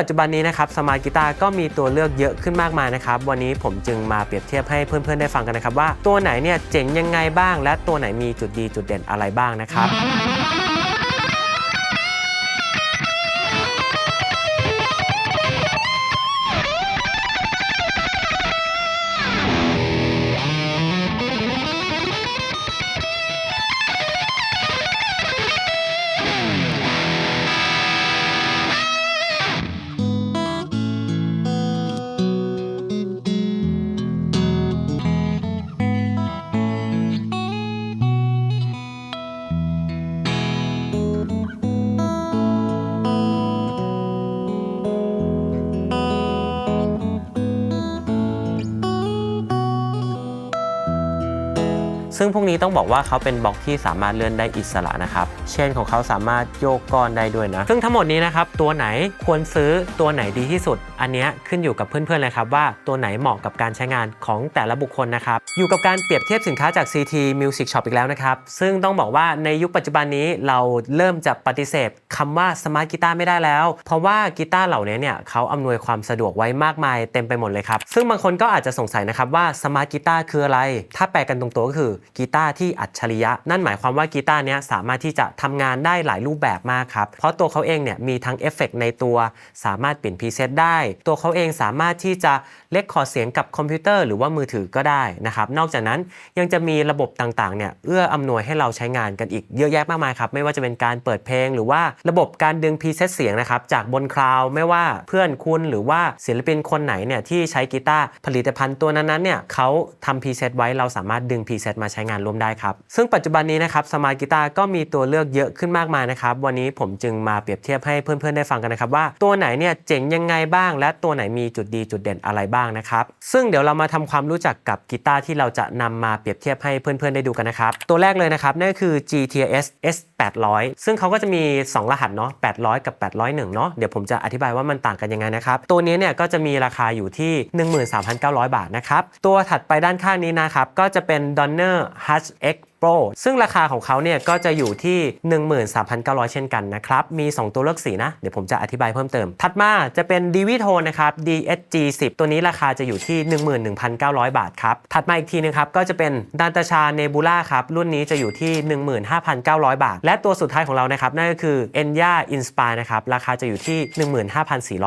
ปัจจุบันนี้นะครับสมาร์ทกีตาร์ก็มีตัวเลือกเยอะขึ้นมากมายนะครับวันนี้ผมจึงมาเปรียบเทียบให้เพื่อนๆได้ฟังกันนะครับว่าตัวไหนเนี่ยเจ๋งยังไงบ้างและตัวไหนมีจุดดีจุดเด่นอะไรบ้างนะครับซึ่งพวกนี้ต้องบอกว่าเขาเป็นบล็อกที่สามารถเลื่อนได้อิสระนะครับเชนของเขาสามารถโยกก้อนได้ด้วยนะซึ่งทั้งหมดนี้นะครับตัวไหนควรซื้อตัวไหนดีที่สุดอันนี้ขึ้นอยู่กับเพื่อนๆเลยครับว่าตัวไหนเหมาะกับการใช้งานของแต่ละบุคคลนะครับอยู่กับการเปรียบเทียบสินค้าจาก CT Music Shop อีกแล้วนะครับซึ่งต้องบอกว่าในยุคปัจจุบันนี้เราเริ่มจะปฏิเสธคำว่าสมาร์ทกีตาร์ไม่ได้แล้วเพราะว่ากีตาร์เหล่านี้เนี่ยเขาอำนวยความสะดวกไว้มากมายเต็มไปหมดเลยครับซึ่งบางคนก็อาจจะสงสัยนะครับว่าสมาร์ทกีตาร์คืออะไรถ้าแปลกันตรงตัวก็คือกีตาร์ที่อัจฉริยะนั่นหมายความว่ากีตาร์เนี้ยสามารถที่จะทำงานได้หลายรูปแบบมากครับเพราะตัวเขาเองเนี่ยมีทั้งเอฟเฟกต์ในตัวสามารถเปลี่ยนพรีเซตได้ตัวเขาเองสามารถที่จะเล็กคอร์ดเสียงกับคอมพิวเตอร์หรือว่ามือถือก็ได้นะครับนอกจากนั้นยังจะมีระบบต่างๆเนี่ยเอื้ออำนวยให้เราใช้งานกันอีกเยอะแยะมากมายครับไม่ว่าจะเป็นการเปิดเพลงหรือว่าระบบการดึงพรีเซตเสียงนะครับจากบนคลาวด์ไม่ว่าเพื่อนคุณหรือว่าศิลปินคนไหนเนี่ยที่ใช้กีตาร์ผลิตภัณฑ์ตัวนั้นๆเนี่ยเขาทำพรีเซตไว้เราสามารถดึงพรีเซตมาใช้งานร่วมได้ครับซึ่งปัจจุบันนี้นะครับสมาร์ทกีตาร์ก็มีตัวเลือกเยอะขึ้นมากมายนะครับวันนี้ผมจึงมาเปรียบเทียบให้เพื่อนๆได้ฟังกันนะครับว่าตัวไหนเนี่ยเจ๋งยังไงบ้างและตัวไหนมีจุดดีจุดเด่นอะไรบ้างนะครับซึ่งเดี๋ยวเรามาทำความรู้จักกับกีตาร์ที่เราจะนำมาเปรียบเทียบให้เพื่อนๆได้ดูกันนะครับตัวแรกเลยนะครับนั่นก็คือ GTS S800 ซึ่งเขาก็จะมี2รหัสเนาะ800กับ801เนาะเดี๋ยวผมจะอธิบายว่ามันต่างกันยังไงนะครับตัวนี้เนี่ยก็จะมีราคาอยู่ที่ 13,900 บาทนะครับตัวถัดไปด้านข้างนี้นะครับก็จะเป็น Donner Hutch X Pro ซึ่งราคาของเขาเนี่ยก็จะอยู่ที่ 13,900 เช่นกันนะครับมี2ตัวเลือกสีนะเดี๋ยวผมจะอธิบายเพิ่มเติมถัดมาจะเป็น Divitone นะครับ DSG10 ตัวนี้ราคาจะอยู่ที่ 11,900 บาทครับถัดมาอีกทีนึงครับก็จะเป็น Dantacha Nebula ครับรุ่นนี้จะอยู่ที่ 15,900 บาทและตัวสุดท้ายของเรานะครับนั่นก็คือ Enya Inspire นะครับราคาจะอยู่ที่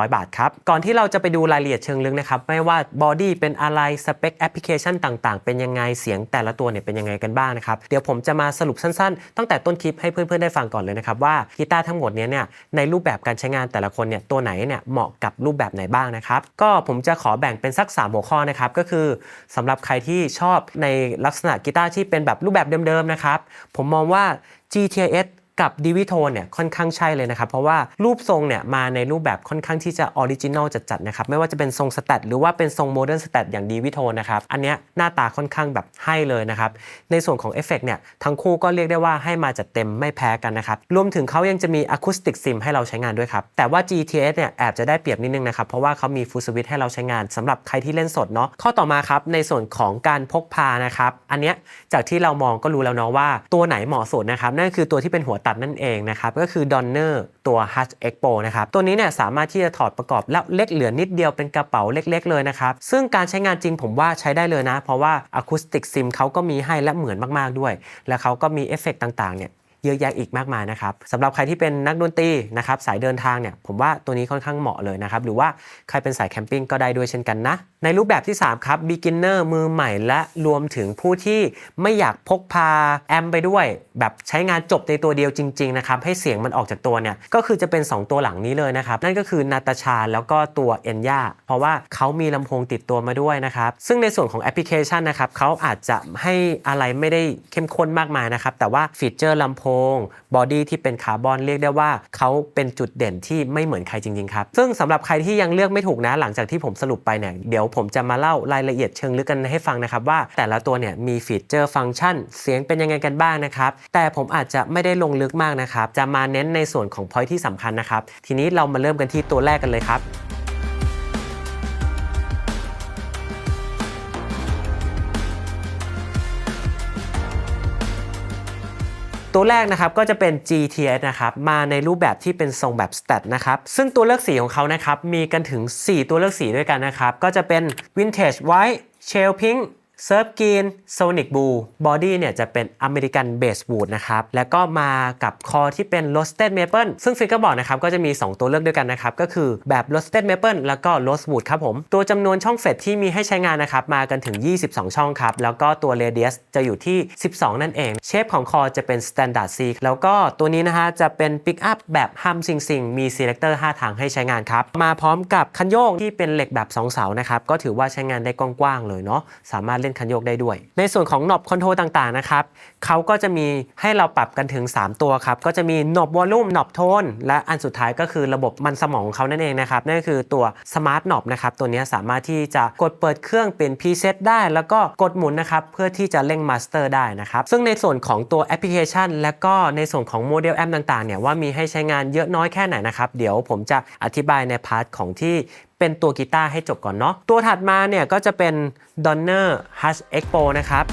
15,400 บาทครับก่อนที่เราจะไปดูรายละเอียดเชิงลึกนะครับไม่ว่าบอดี้เป็นอะไรสเปคแอปพลิเคชันต่างๆเป็นยังไงเสียงแต่ละตัวเนี่ยเป็นยังไงกันบ้างนะครับเดี๋ยวผมจะมาสรุปสั้นๆตั้งแต่ต้นคลิปให้เพื่อนๆได้ฟังก่อนเลยนะครับว่ากีตาร์ทั้งหมดนี้เนี่ยในรูปแบบการใช้งานแต่ละคนเนี่ยตัวไหนเนี่ยเหมาะกับรูปแบบไหนบ้างนะครับก็ผมจะขอแบ่งเป็นสัก3หัวข้อนะครับก็คือสำหรับใครที่ชอบในลักษณะกีตาร์ที่เป็นแบบรูปแบบเดิมๆนะครับผมมองว่า GTSกับ Divitone เนี่ยค่อนข้างใช่เลยนะครับเพราะว่ารูปทรงเนี่ยมาในรูปแบบค่อนข้างที่จะออริจินอลจัดๆนะครับไม่ว่าจะเป็นทรงสแตทหรือว่าเป็นทรงโมเดิร์นสแตทอย่าง Divitone นะครับอันเนี้ยหน้าตาค่อนข้างแบบให้เลยนะครับในส่วนของเอฟเฟกต์เนี่ยทั้งคู่ก็เรียกได้ว่าให้มาจัดเต็มไม่แพ้กันนะครับรวมถึงเขายังจะมีอะคูสติกซิมให้เราใช้งานด้วยครับแต่ว่า GTS เนี่ยแอบจะได้เปรียบนิดนึงนะครับเพราะว่าเขามีฟูลสวิตช์ให้เราใช้งานสำหรับใครที่เล่นสดเนาะข้อต่อมาครับในส่วนของการพกพานะครับอันเนี้ยจากที่เรามองก็รู้แล้วเนาะว่าตัวไหนเหมาะสมนะครับนั่นคือตัวที่เป็นหัวตัดนั่นเองนะครับก็คือ Donner ตัว Hutch X Pro นะครับตัวนี้เนี่ยสามารถที่จะถอดประกอบแล้วเล็กเหลือนิดเดียวเป็นกระเป๋าเล็กๆเลยนะครับซึ่งการใช้งานจริงผมว่าใช้ได้เลยนะเพราะว่า Acoustic Sim เขาก็มีให้และเหมือนมากๆด้วยและเขาก็มีเอฟเฟกต์ต่างๆเนี่ยเยอะแยะอีกมากมายนะครับสำหรับใครที่เป็นนักดนตรีนะครับสายเดินทางเนี่ยผมว่าตัวนี้ค่อนข้างเหมาะเลยนะครับหรือว่าใครเป็นสายแคมปิ้งก็ได้ด้วยเช่นกันนะในรูปแบบที่3ครับ beginner มือใหม่และรวมถึงผู้ที่ไม่อยากพกพาแอมไปด้วยแบบใช้งานจบในตัวเดียวจริงๆนะครับให้เสียงมันออกจากตัวเนี่ยก็คือจะเป็น2ตัวหลังนี้เลยนะครับนั่นก็คือ Natasha แล้วก็ตัว Enya เพราะว่าเขามีลำโพงติดตัวมาด้วยนะครับซึ่งในส่วนของแอปพลิเคชันนะครับเขาอาจจะให้อะไรไม่ได้เข้มข้นมากมายนะครับแต่ว่าฟีเจอร์ลำโพงบอดี้ที่เป็นคาร์บอนเรียกได้ว่าเขาเป็นจุดเด่นที่ไม่เหมือนใครจริงๆครับซึ่งสำหรับใครที่ยังเลือกไม่ถูกนะหลังจากที่ผมสรุปไปเนี่ยเดี๋ยวผมจะมาเล่ารายละเอียดเชิงลึกกันให้ฟังนะครับว่าแต่ละตัวเนี่ยมีฟีเจอร์ฟังก์ชันเสียงเป็นยังไงกันบ้างนะครับแต่ผมอาจจะไม่ได้ลงลึกมากนะครับจะมาเน้นในส่วนของ point ที่สำคัญนะครับทีนี้เรามาเริ่มกันที่ตัวแรกกันเลยครับต ตัวแรกนะครับก็จะเป็น GTS นะครับมาในรูปแบบที่เป็นทรงแบบ stat นะครับซึ่งตัวเลือกสีของเขานะครับมีกันถึง4ตัวเลือกสีด้วยกันนะครับก็จะเป็น Vintage White Shale Pink Surf Green Sonic Blue Body เนี่ยจะเป็น American Basswood นะครับแล้วก็มากับคอที่เป็น Roasted Maple ซึ่งฟิกเกอร์บอร์ดนะครับก็จะมี2ตัวเลือกด้วยกันนะครับก็คือแบบ Roasted Maple แล้วก็ Rosewood ครับผมตัวจำนวนช่องเฟดที่มีให้ใช้งานนะครับมากันถึง22ช่องครับแล้วก็ตัว Radius จะอยู่ที่12นั่นเองเชฟของคอจะเป็น Standard C แล้วก็ตัวนี้นะฮะจะเป็น Pick Up แบบ Hum Sing Sing มี Selector 5 ทางให้ใช้งานครับมาพร้อมกับคันโยกที่เป็นเหล็กแบบ2เสานะครับก็ถือว่าใช้งานได้กว้างๆเลยเนาะสามารถเล่นคันโยกได้ด้วยในส่วนของหนอบคอนโทรลต่างๆนะครับเขาก็จะมีให้เราปรับกันถึง3ตัวครับก็จะมีหนอบวอลลุ่มหนอบโทนและอันสุดท้ายก็คือระบบมันสมองของเขานั่นเองนะครับนั่นคือตัวสมาร์ทหนอบนะครับตัวนี้สามารถที่จะกดเปิดเครื่องเป็นพรีเซตได้แล้วก็กดหมุนนะครับเพื่อที่จะเร่งมาสเตอร์ได้นะครับซึ่งในส่วนของตัวแอปพลิเคชันและก็ในส่วนของโมเดลแอปต่างๆเนี่ยว่ามีให้ใช้งานเยอะน้อยแค่ไหนนะครับเดี๋ยวผมจะอธิบายในพาร์ทของที่เป็นตัวกีตาร์ให้จบก่อนเนาะตัวถัดมาเนี่ยก็จะเป็น Donner Hush Expo นะครับ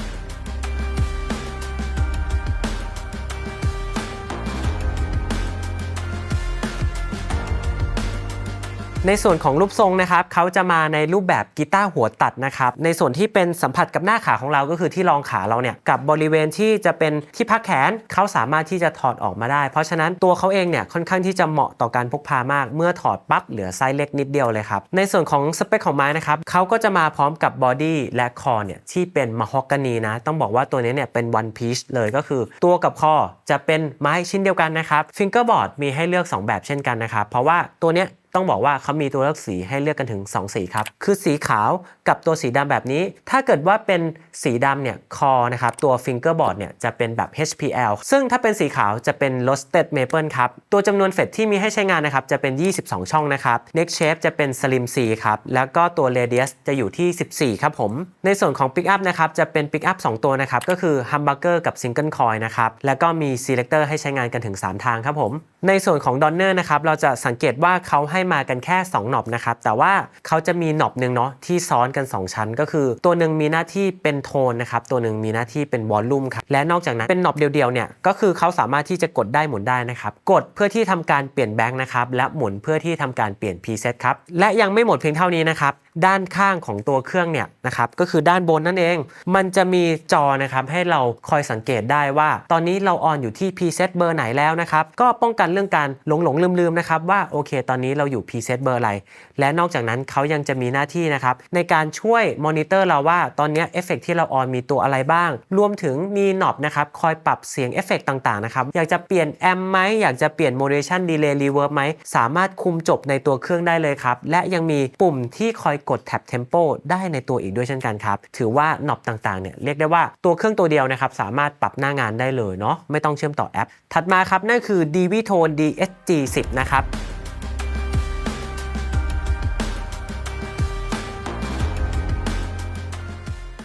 ในส่วนของรูปทรงนะครับเขาจะมาในรูปแบบกีตาร์หัวตัดนะครับในส่วนที่เป็นสัมผัสกับหน้าขาของเราก็คือที่รองขาเราเนี่ยกับบริเวณที่จะเป็นที่พักแขนเขาสามารถที่จะถอดออกมาได้เพราะฉะนั้นตัวเขาเองเนี่ยค่อนข้างที่จะเหมาะต่อการพกพามากเมื่อถอดปั๊บเหลือไซส์เล็กนิดเดียวเลยครับในส่วนของสเปคของไม้นะครับเขาก็จะมาพร้อมกับบอดี้และคอเนี่ยที่เป็นมะฮอกกานีนะต้องบอกว่าตัวนี้เนี่ยเป็นวันพีชเลยก็คือตัวกับคอจะเป็นไม้ชิ้นเดียวกันนะครับฟิงเกอร์บอร์ดมีให้เลือก2แบบเช่นกันนะครับเพราะว่าตัวเนี้ยต้องบอกว่าเขามีตัวเลือกสีให้เลือกกันถึง2สีครับคือสีขาวกับตัวสีดำแบบนี้ถ้าเกิดว่าเป็นสีดำเนี่ยคอนะครับตัว fingerboard เนี่ยจะเป็นแบบ HPL ซึ่งถ้าเป็นสีขาวจะเป็น roasted maple ครับตัวจำนวนเฟดที่มีให้ใช้งานนะครับจะเป็น22ช่องนะครับ neck shape จะเป็น slim C ครับแล้วก็ตัว radius จะอยู่ที่14ครับผมในส่วนของ pick up นะครับจะเป็น pick up 2ตัวนะครับก็คือ humbucker กับ single coil นะครับแล้วก็มี selector ให้ใช้งานกันถึง3ทางครับผมในส่วนของ Donner นะครับเราจะสังเกตว่าเขาให้มากันแค่2หนอบนะครับแต่ว่าเขาจะมีหนอบนึงเนาะที่ซ้อนกัน2ชั้นก็คือตัวหนึ่งมีหน้าที่เป็นโทนนะครับตัวหนึ่งมีหน้าที่เป็นวอลลุ่มครับและนอกจากนั้นเป็นหนอบเดียวๆเนี่ยก็คือเขาสามารถที่จะกดได้หมุนได้นะครับกดเพื่อที่ทำการเปลี่ยนแบงค์นะครับและหมุนเพื่อที่ทำการเปลี่ยนพรีเซตครับและยังไม่หมดเพียงเท่านี้นะครับด้านข้างของตัวเครื่องเนี่ยนะครับก็คือด้านบนนั่นเองมันจะมีจอนะครับให้เราคอยสังเกตได้ว่าตอนนี้เราออนอยู่ที่พรีเซตเบอร์ไหนแล้วนะครับก็ป้องกันเรื่องการหลงลืมนะครับว่าโอเคตอนนี้เราอยู่พรีเซตเบอร์อะไรและนอกจากนั้นเขายังจะมีหน้าที่นะครับในการช่วยมอนิเตอร์เราว่าตอนนี้เอฟเฟกต์ที่เราออนมีตัวอะไรบ้างรวมถึงมีหนอบนะครับคอยปรับเสียงเอฟเฟกต์ต่างๆนะครับอยากจะเปลี่ยนแอมไหมอยากจะเปลี่ยนโมดูเลชันดีเลย์รีเวิร์บไหมสามารถคุมจบในตัวเครื่องได้เลยครับและยังมีปุ่มที่คอยกดแท็บเทมโปได้ในตัวอีกด้วยเช่นกันครับถือว่าหนอบต่างๆเนี่ยเรียกได้ว่าตัวเครื่องตัวเดียวนะครับสามารถปรับหน้างานได้เลยเนาะไม่ต้องเชื่อมต่อแอปถัดมาครับนั่นคือ Divitone DSG10 นะครับ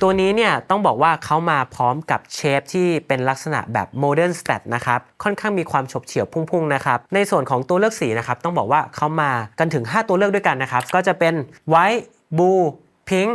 ตัวนี้เนี่ยต้องบอกว่าเขามาพร้อมกับเชฟที่เป็นลักษณะแบบ Modern Stat นะครับค่อนข้างมีความฉบเฉี่ยวพุ่งๆนะครับในส่วนของตัวเลือกสีนะครับต้องบอกว่าเขามากันถึง5ตัวเลือกด้วยกันนะครับก็จะเป็น White Blue Pink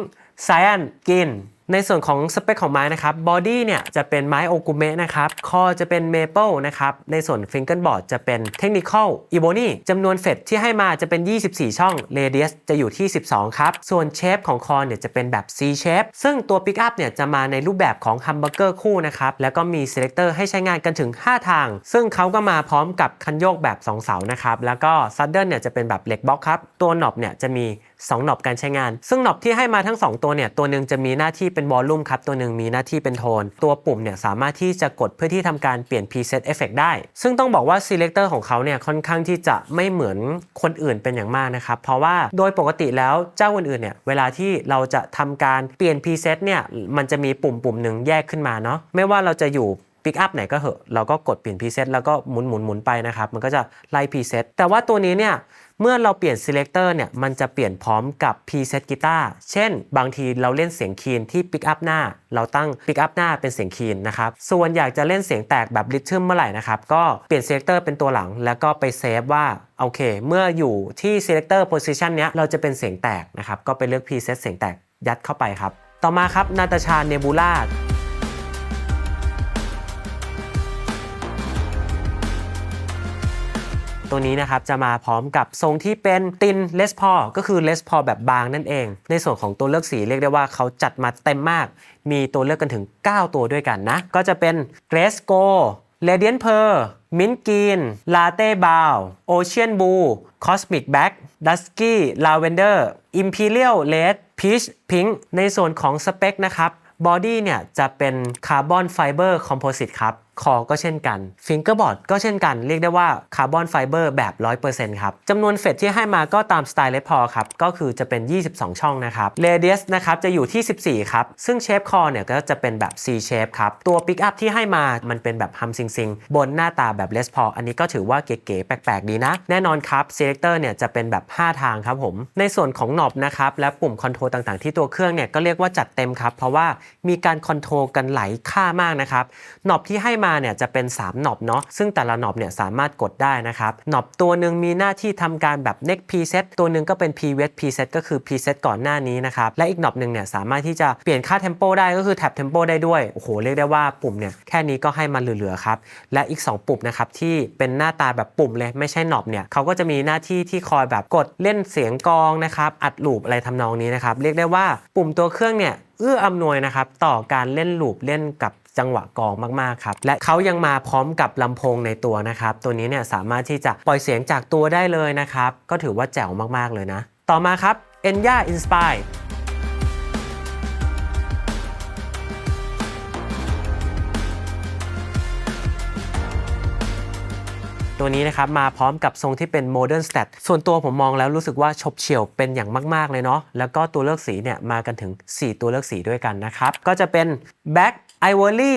Cyan Greenในส่วนของสเปคของไม้นะครับบอดี้เนี่ยจะเป็นไม้โอกุเมะนะครับคอจะเป็นเมเปิลนะครับในส่วนฟิงเกิลบอร์ดจะเป็นเทคนิคอลอีโบนีจำนวนเฟดที่ให้มาจะเป็น24ช่องเรเดียสจะอยู่ที่12ครับส่วนเชฟของคอเนี่ยจะเป็นแบบ C shape ซึ่งตัวปิกอัพเนี่ยจะมาในรูปแบบของฮัมเบอร์เกอร์คู่นะครับแล้วก็มี selector ให้ใช้งานกันถึง5ทางซึ่งเขาก็มาพร้อมกับคันโยกแบบ2เสานะครับแล้วก็ซัดเดิลเนี่ยจะเป็นแบบเหล็กบล็อกครับตัวหนอบเนี่ยจะมี2หนอบการใช้งานซึ่งหนอบที่ให้มาทั้ง2ตัวเนี่ยตัวนึงจะมีหน้าที่เป็นวอลลุ่มครับตัวหนึ่งมีหน้าที่เป็นโทนตัวปุ่มเนี่ยสามารถที่จะกดเพื่อที่ทำการเปลี่ยน preset effect ได้ซึ่งต้องบอกว่า selector ของเขาเนี่ยค่อนข้างที่จะไม่เหมือนคนอื่นเป็นอย่างมากนะครับเพราะว่าโดยปกติแล้วเจ้าอื่นๆเนี่ยเวลาที่เราจะทำการเปลี่ยน preset เนี่ยมันจะมีปุ่มหนึ่งแยกขึ้นมาเนาะไม่ว่าเราจะอยู่ปิกอัพไหนก็เหอะเราก็กดเปลี่ยนพรีเซตแล้วก็หมุนไปนะครับมันก็จะไล่พรีเซตแต่ว่าตัวนี้เนี่ยเมื่อเราเปลี่ยน selector เนี่ยมันจะเปลี่ยนพร้อมกับพรีเซตกีตาร์เช่นบางทีเราเล่นเสียงคีนที่ปิกอัพหน้าเราตั้งปิกอัพหน้าเป็นเสียงคีนนะครับส่วนอยากจะเล่นเสียงแตกแบบริทึมเมื่อไหร่นะครับก็เปลี่ยน selector เป็นตัวหลังแล้วก็ไปเซฟว่าโอเคเมื่ออยู่ที่ selector position เนี้ยเราจะเป็นเสียงแตกนะครับก็ไปเลือกพรีเซตเสียงแตกยัดเข้าไปครับต่อมาครับนาตาชาเนบูล่า ตัวนี้นะครับจะมาพร้อมกับทรงที่เป็นตินเลสพอก็คือเลสพอแบบบางนั่นเองในส่วนของตัวเลือกสีเรียกได้ว่าเขาจัดมาเต็มมากมีตัวเลือกกันถึง9ตัวด้วยกันนะก็จะเป็น Grace Gold Radiant Pearl Mint Green Latte Brown Ocean Blue Cosmic Black Dusky Lavender Imperial Red Peach Pink ในส่วนของสเปคนะครับบอดี้เนี่ยจะเป็นคาร์บอนไฟเบอร์คอมโพสิตครับคอก็เช่นกันฟิงเกอร์บอร์ดก็เช่นกันเรียกได้ว่าคาร์บอนไฟเบอร์แบบ 100% ครับจำนวนเฟตที่ให้มาก็ตามสไตล์เลดพอครับก็คือจะเป็น22ช่องนะครับเรเดียสนะครับจะอยู่ที่14ครับซึ่งเชฟคอเนี่ยก็จะเป็นแบบ C shape ครับตัวปิกอัพที่ให้มามันเป็นแบบฮัมซิงบนหน้าตาแบบเลสพออันนี้ก็ถือว่าเก๋ๆแปลกๆดีนะแน่นอนครับเซเลคเตอร์เนี่ยจะเป็นแบบ5ทางครับผมในส่วนของหนอบนะครับและปุ่มคอนโทรลต่างๆที่ตัวเครื่องเนี่ยก็เรียกว่าจัดเต็มครับเพราะว่ามีการคอนโทรลกันหลายค่ามากนะครับหนอบที่ให้มาเนี่ยจะเป็น3หนอบเนาะซึ่งแต่ละหนอบเนี่ยสามารถกดได้นะครับหนอบตัวหนึ่งมีหน้าที่ทำการแบบ next preset ตัวหนึ่งก็เป็น previous preset ก็คือ preset ก่อนหน้านี้นะครับและอีกหนอบหนึ่งเนี่ยสามารถที่จะเปลี่ยนค่า tempo ได้ก็คือแท็บ tempo ได้ด้วยโอ้โหเรียกได้ว่าปุ่มเนี่ยแค่นี้ก็ให้มันเหลือๆครับและอีก2ปุ่มนะครับที่เป็นหน้าตาแบบปุ่มเลยไม่ใช่หนอบเนี่ยเขาก็จะมีหน้าที่ที่คอยแบบกดเล่นเสียงกลองนะครับอัดลูปอะไรทำนองนี้นะครับเรียกได้ว่าปุ่มตัวเครื่องเนี่ยเอื้ออำนวยนะครับต่อการเล่นลูปเล่นกับจังหวะกลองมากๆครับและเขายังมาพร้อมกับลำโพงในตัวนะครับตัวนี้เนี่ยสามารถที่จะปล่อยเสียงจากตัวได้เลยนะครับก็ถือว่าแจ๋วมากๆเลยนะต่อมาครับ Enya Inspire ตัวนี้นะครับมาพร้อมกับทรงที่เป็น Modern Stat ส่วนตัวผมมองแล้วรู้สึกว่าฉบเฉี่ยวเป็นอย่างมากๆเลยเนาะแล้วก็ตัวเลือกสีเนี่ยมากันถึง4ตัวเลือกสีด้วยกันนะครับก็จะเป็น Black Ivory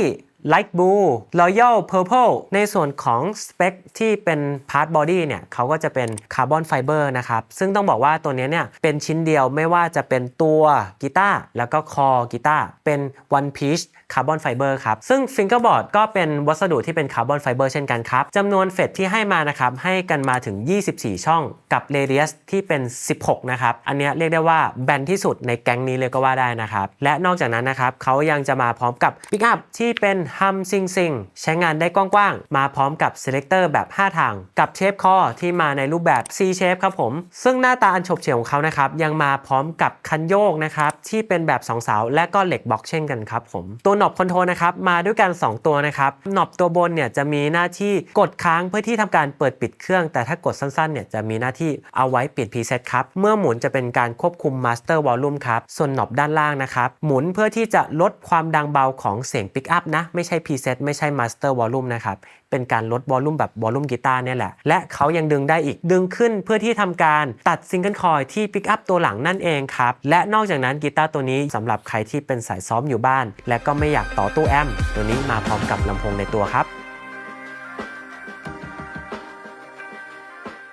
Light Blue Royal Purple ในส่วนของสเปคที่เป็นพาร์ทบอดี้เนี่ยเขาก็จะเป็นคาร์บอนไฟเบอร์นะครับซึ่งต้องบอกว่าตัวนี้เนี่ยเป็นชิ้นเดียวไม่ว่าจะเป็นตัวกีตาร์แล้วก็คอกีตาร์เป็น One Piece คาร์บอนไฟเบอร์ครับซึ่งฟิงเกอร์บอร์ดก็เป็นวัสดุที่เป็นคาร์บอนไฟเบอร์เช่นกันครับจำนวนเฟตที่ให้มานะครับให้กันมาถึง24ช่องกับเรเดียสที่เป็น16นะครับอันนี้เรียกได้ว่าแบนที่สุดในแก๊งนี้เลยก็ว่าได้นะครับและนอกจากนั้นนะครับเขายังจะมาพร้อมกับปิกอัพที่เป็นฮัมซิงใช้งานได้กว้างๆมาพร้อมกับเซเลคเตอร์แบบ5ทางกับเชฟคอที่มาในรูปแบบ C shape ครับผมซึ่งหน้าตาอันฉบเฉี่ยวของเขานะครับยังมาพร้อมกับคันโยกนะครับที่เป็นแบบ2เสาและก็เหล็กบล็อกเช่นกันครับผมตัวหนอบคอนโทรลนะครับมาด้วยกัน2ตัวนะครับหนอบตัวบนเนี่ยจะมีหน้าที่กดค้างเพื่อที่ทำการเปิดปิดเครื่องแต่ถ้ากดสั้นๆเนี่ยจะมีหน้าที่เอาไว้ปิด preset ครับเมื่อหมุนจะเป็นการควบคุม master volume ครับส่วนหนอบด้านล่างนะครับหมุนเพื่อที่จะลดความดังเบาของเสียง pick up นะไม่ใช่ preset ไม่ใช่ master volume นะครับเป็นการลดวอลลุ่มแบบวอลลุ่มกีตาร์เนี่ยแหละและเขายังดึงได้อีกดึงขึ้นเพื่อที่ทำการตัดซิงเกิลคอยที่ปิกอัพตัวหลังนั่นเองครับและนอกจากนั้นกีตาร์ตัวนี้สำหรับใครที่เป็นสายซ้อมอยู่บ้านและก็ไม่อยากต่อตู้แอมป์ตัวนี้มาพร้อมกับลำโพงในตัวครับ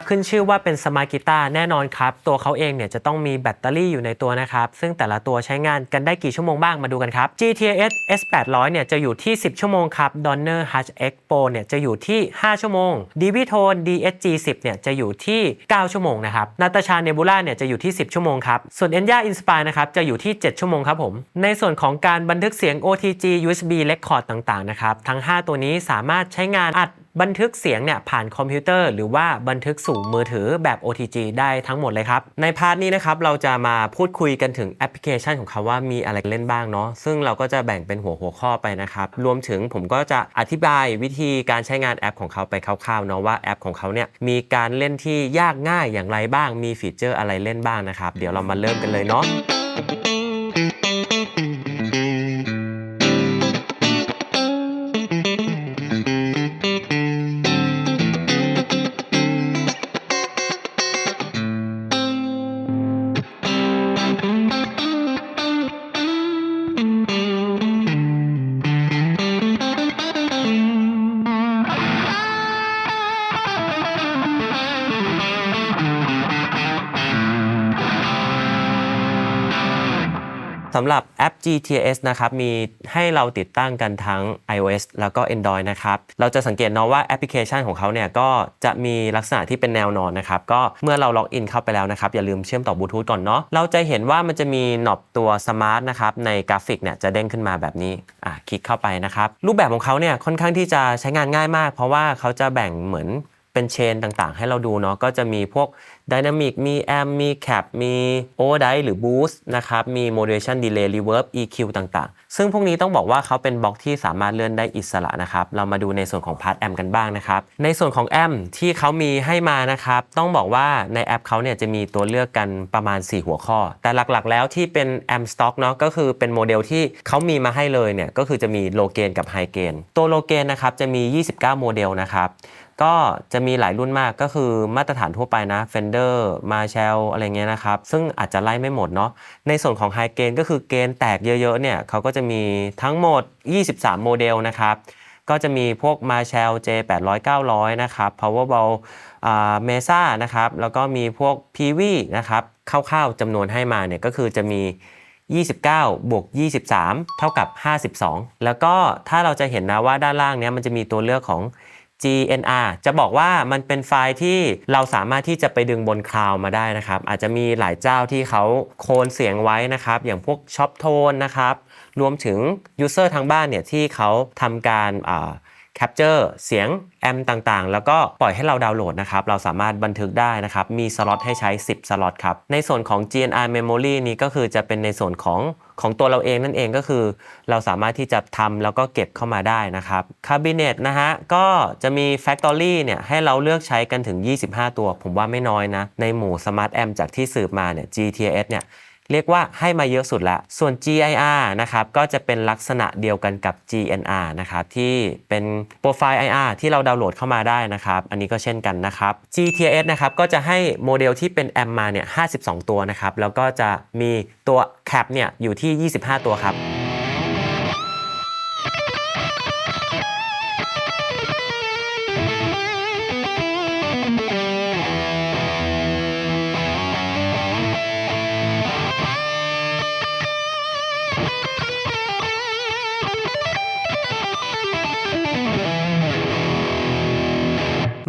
ขึ้นชื่อว่าเป็นสมาร์ทกีตาร์แน่นอนครับตัวเขาเองเนี่ยจะต้องมีแบตเตอรี่อยู่ในตัวนะครับซึ่งแต่ละตัวใช้งานกันได้กี่ชั่วโมงบ้างมาดูกันครับ GTS S800 เนี่ยจะอยู่ที่10ชั่วโมงครับ Donner Hutch X Pro เนี่ยจะอยู่ที่5ชั่วโมง Divitone DSG10 เนี่ยจะอยู่ที่9ชั่วโมงนะครับ Natasha Nebula เนี่ยจะอยู่ที่10ชั่วโมงครับส่วน Enya Inspire นะครับจะอยู่ที่7ชั่วโมงครับผมในส่วนของการบันทึกเสียง OTG USB Record ต่างๆนะครับทั้ง5ตัวนี้สามารถใช้งานอัดบันทึกเสียงเนี่ยผ่านคอมพิวเตอร์หรือว่าบันทึกสู่มือถือแบบ OTG ได้ทั้งหมดเลยครับในพาร์ทนี้นะครับเราจะมาพูดคุยกันถึงแอปพลิเคชันของเขาว่ามีอะไรเล่นบ้างเนาะซึ่งเราก็จะแบ่งเป็นหัวข้อไปนะครับรวมถึงผมก็จะอธิบายวิธีการใช้งานแอปของเขาไปคร่าวๆเนาะว่าแอปของเขาเนี่ยมีการเล่นที่ยากง่ายอย่างไรบ้างมีฟีเจอร์อะไรเล่นบ้างนะครับเดี๋ยวเรามาเริ่มกันเลยเนาะสำหรับแอป GTS นะครับมีให้เราติดตั้งกันทั้ง iOS แล้วก็ Android นะครับเราจะสังเกตเนาะว่าแอปพลิเคชันของเขาเนี่ยก็จะมีลักษณะที่เป็นแนวนอนนะครับก็เมื่อเราล็อกอินเข้าไปแล้วนะครับอย่าลืมเชื่อมต่อบลูทูธก่อนเนาะเราจะเห็นว่ามันจะมีหนอบตัว Smart นะครับในกราฟิกเนี่ยจะเด้งขึ้นมาแบบนี้คลิกเข้าไปนะครับรูปแบบของเขาเนี่ยค่อนข้างที่จะใช้งานง่ายมากเพราะว่าเขาจะแบ่งเหมือน เป็นเชนต่างๆให้เราดูเนาะก็จะมีพวก Dynamic มี Amp มี Cap มี Overdrive หรือ Boost นะครับมี Modulation Delay Reverb EQ ต่างๆซึ่งพวกนี้ต้องบอกว่าเขาเป็นบล็อกที่สามารถเลื่อนได้อิสระนะครับเรามาดูในส่วนของพาร์ทแอมกันบ้างนะครับในส่วนของแอมที่เขามีให้มานะครับต้องบอกว่าในแอปเขาเนี่ยจะมีตัวเลือกกันประมาณ4หัวข้อแต่หลักๆแล้วที่เป็นแอมสต็อกเนาะก็คือเป็นโมเดลที่เขามีมาให้เลยเนี่ยก็คือจะมีโลเกนกับไฮเกนตัวโลเกนนะครับจะมี29โมเดลนะครับก็จะมีหลายรุ่นมากก็คือมาตรฐานทั่วไปนะ Fender Marshall อะไรเงี้ยนะครับซึ่งอาจจะไล่ไม่หมดเนาะในส่วนของ High Gain ก็คือเกณฑ์แตกเยอะๆเนี่ยเขาก็จะมีทั้งหมด23โมเดลนะครับก็จะมีพวก Marshall J800 900นะครับ Powerball Mesa นะครับแล้วก็มีพวก PV นะครับคร่าวๆจำนวนให้มาเนี่ยก็คือจะมี29บวก23เท่ากับ52แล้วก็ถ้าเราจะเห็นนะว่าด้านล่างเนี้ยมันจะมีตัวเลือกของGNR จะบอกว่ามันเป็นไฟล์ที่เราสามารถที่จะไปดึงบนคลาวด์มาได้นะครับอาจจะมีหลายเจ้าที่เขาโคลนเสียงไว้นะครับอย่างพวกช็อปโทนนะครับรวมถึงยูเซอร์ทางบ้านเนี่ยที่เขาทำการแคปเจอร์เสียงแอมต่างๆแล้วก็ปล่อยให้เราดาวน์โหลดนะครับเราสามารถบันทึกได้นะครับมีสล็อตให้ใช้10สล็อตครับในส่วนของ GNR Memory นี้ก็คือจะเป็นในส่วนของตัวเราเองนั่นเองก็คือเราสามารถที่จะทำแล้วก็เก็บเข้ามาได้นะครับ Cabinet นะฮะก็จะมี Factory เนี่ยให้เราเลือกใช้กันถึง25ตัวผมว่าไม่น้อยนะในหมู่ Smart Amp จากที่สืบมาเนี่ย GTS เนี่ยเรียกว่าให้มาเยอะสุดละส่วน GIR นะครับก็จะเป็นลักษณะเดียวกันกับ GNR นะครับที่เป็นโปรไฟล์ IR ที่เราดาวน์โหลดเข้ามาได้นะครับอันนี้ก็เช่นกันนะครับ GTS นะครับก็จะให้โมเดลที่เป็นแอมมาเนี่ย52ตัวนะครับแล้วก็จะมีตัว Cap เนี่ยอยู่ที่25ตัวครับ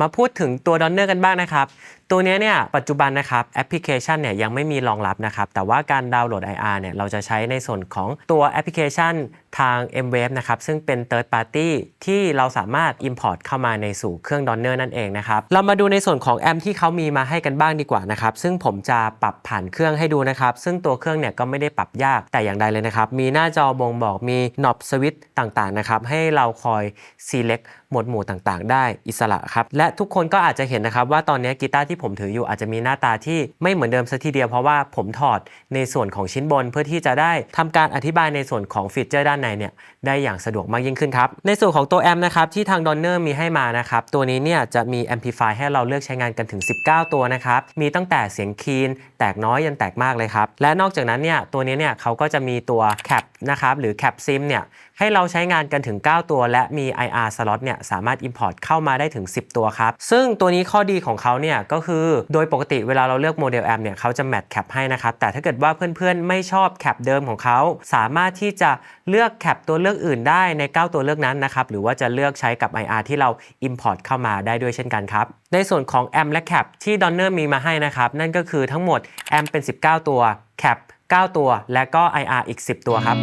มาพูดถึงตัวดอนเนอร์กันบ้างนะครับตัวนี้เนี่ยปัจจุบันนะครับแอปพลิเคชันเนี่ยยังไม่มีรองรับนะครับแต่ว่าการดาวน์โหลด IR เนี่ยเราจะใช้ในส่วนของตัวแอปพลิเคชันทาง M-Wave นะครับซึ่งเป็น Third Party ที่เราสามารถ Import เข้ามาในสู่เครื่องดอนเนอร์นั่นเองนะครับเรามาดูในส่วนของแอมที่เขามีมาให้กันบ้างดีกว่านะครับซึ่งผมจะปรับผ่านเครื่องให้ดูนะครับซึ่งตัวเครื่องเนี่ยก็ไม่ได้ปรับยากแต่อย่างใดเลยนะครับมีหน้าจอบ่งบอกมี knob switch ต่างๆนะครับให้เราคอย select หมวดหมู่ต่างๆได้อิสระครับและทุกคนก็อาจจะเห็นนะครับว่าตอนนี้กีตาร์ที่ผมถืออยู่อาจจะมีหน้าตาที่ไม่เหมือนเดิมซะทีเดียวเพราะว่าผมถอดในส่วนของชิ้นบนเพื่อที่จะได้ทำการอธิบายในส่วนของฟีเจอร์ด้านในเนี่ยได้อย่างสะดวกมากยิ่งขึ้นครับในส่วนของตัวแอมป์นะครับที่ทาง Donner มีให้มานะครับตัวนี้เนี่ยจะมี Amplify ให้เราเลือกใช้งานกันถึง19ตัวนะครับมีตั้งแต่เสียงคีนแตกน้อยยันแตกมากเลยครับและนอกจากนั้นเนี่ยตัวนี้เนี่ยเขาก็จะมีตัว Cap นะครับหรือ Cap Sim เนี่ยให้เราใช้งานกันถึง9ตัวและมี IR slot เนี่ยสามารถ import เข้ามาได้ถึง10ตัวครับซึ่งตัวนี้ข้อดีของเขาเนี่ยก็คือโดยปกติเวลาเราเลือกโมเดลแอมเนี่ยเขาจะแมทแคปให้นะครับแต่ถ้าเกิดว่าเพื่อนๆไม่ชอบแคปเดิมของเขาสามารถที่จะเลือกแคปตัวเลือกอื่นได้ใน9ตัวเลือกนั้นนะครับหรือว่าจะเลือกใช้กับ IR ที่เรา import เข้ามาได้ด้วยเช่นกันครับในส่วนของแอมและแคปที่ Donner มีมาให้นะครับนั่นก็คือทั้งหมดแอมเป็น19ตัวแคป9ตัวและก็ IR อีก10ตัวครับ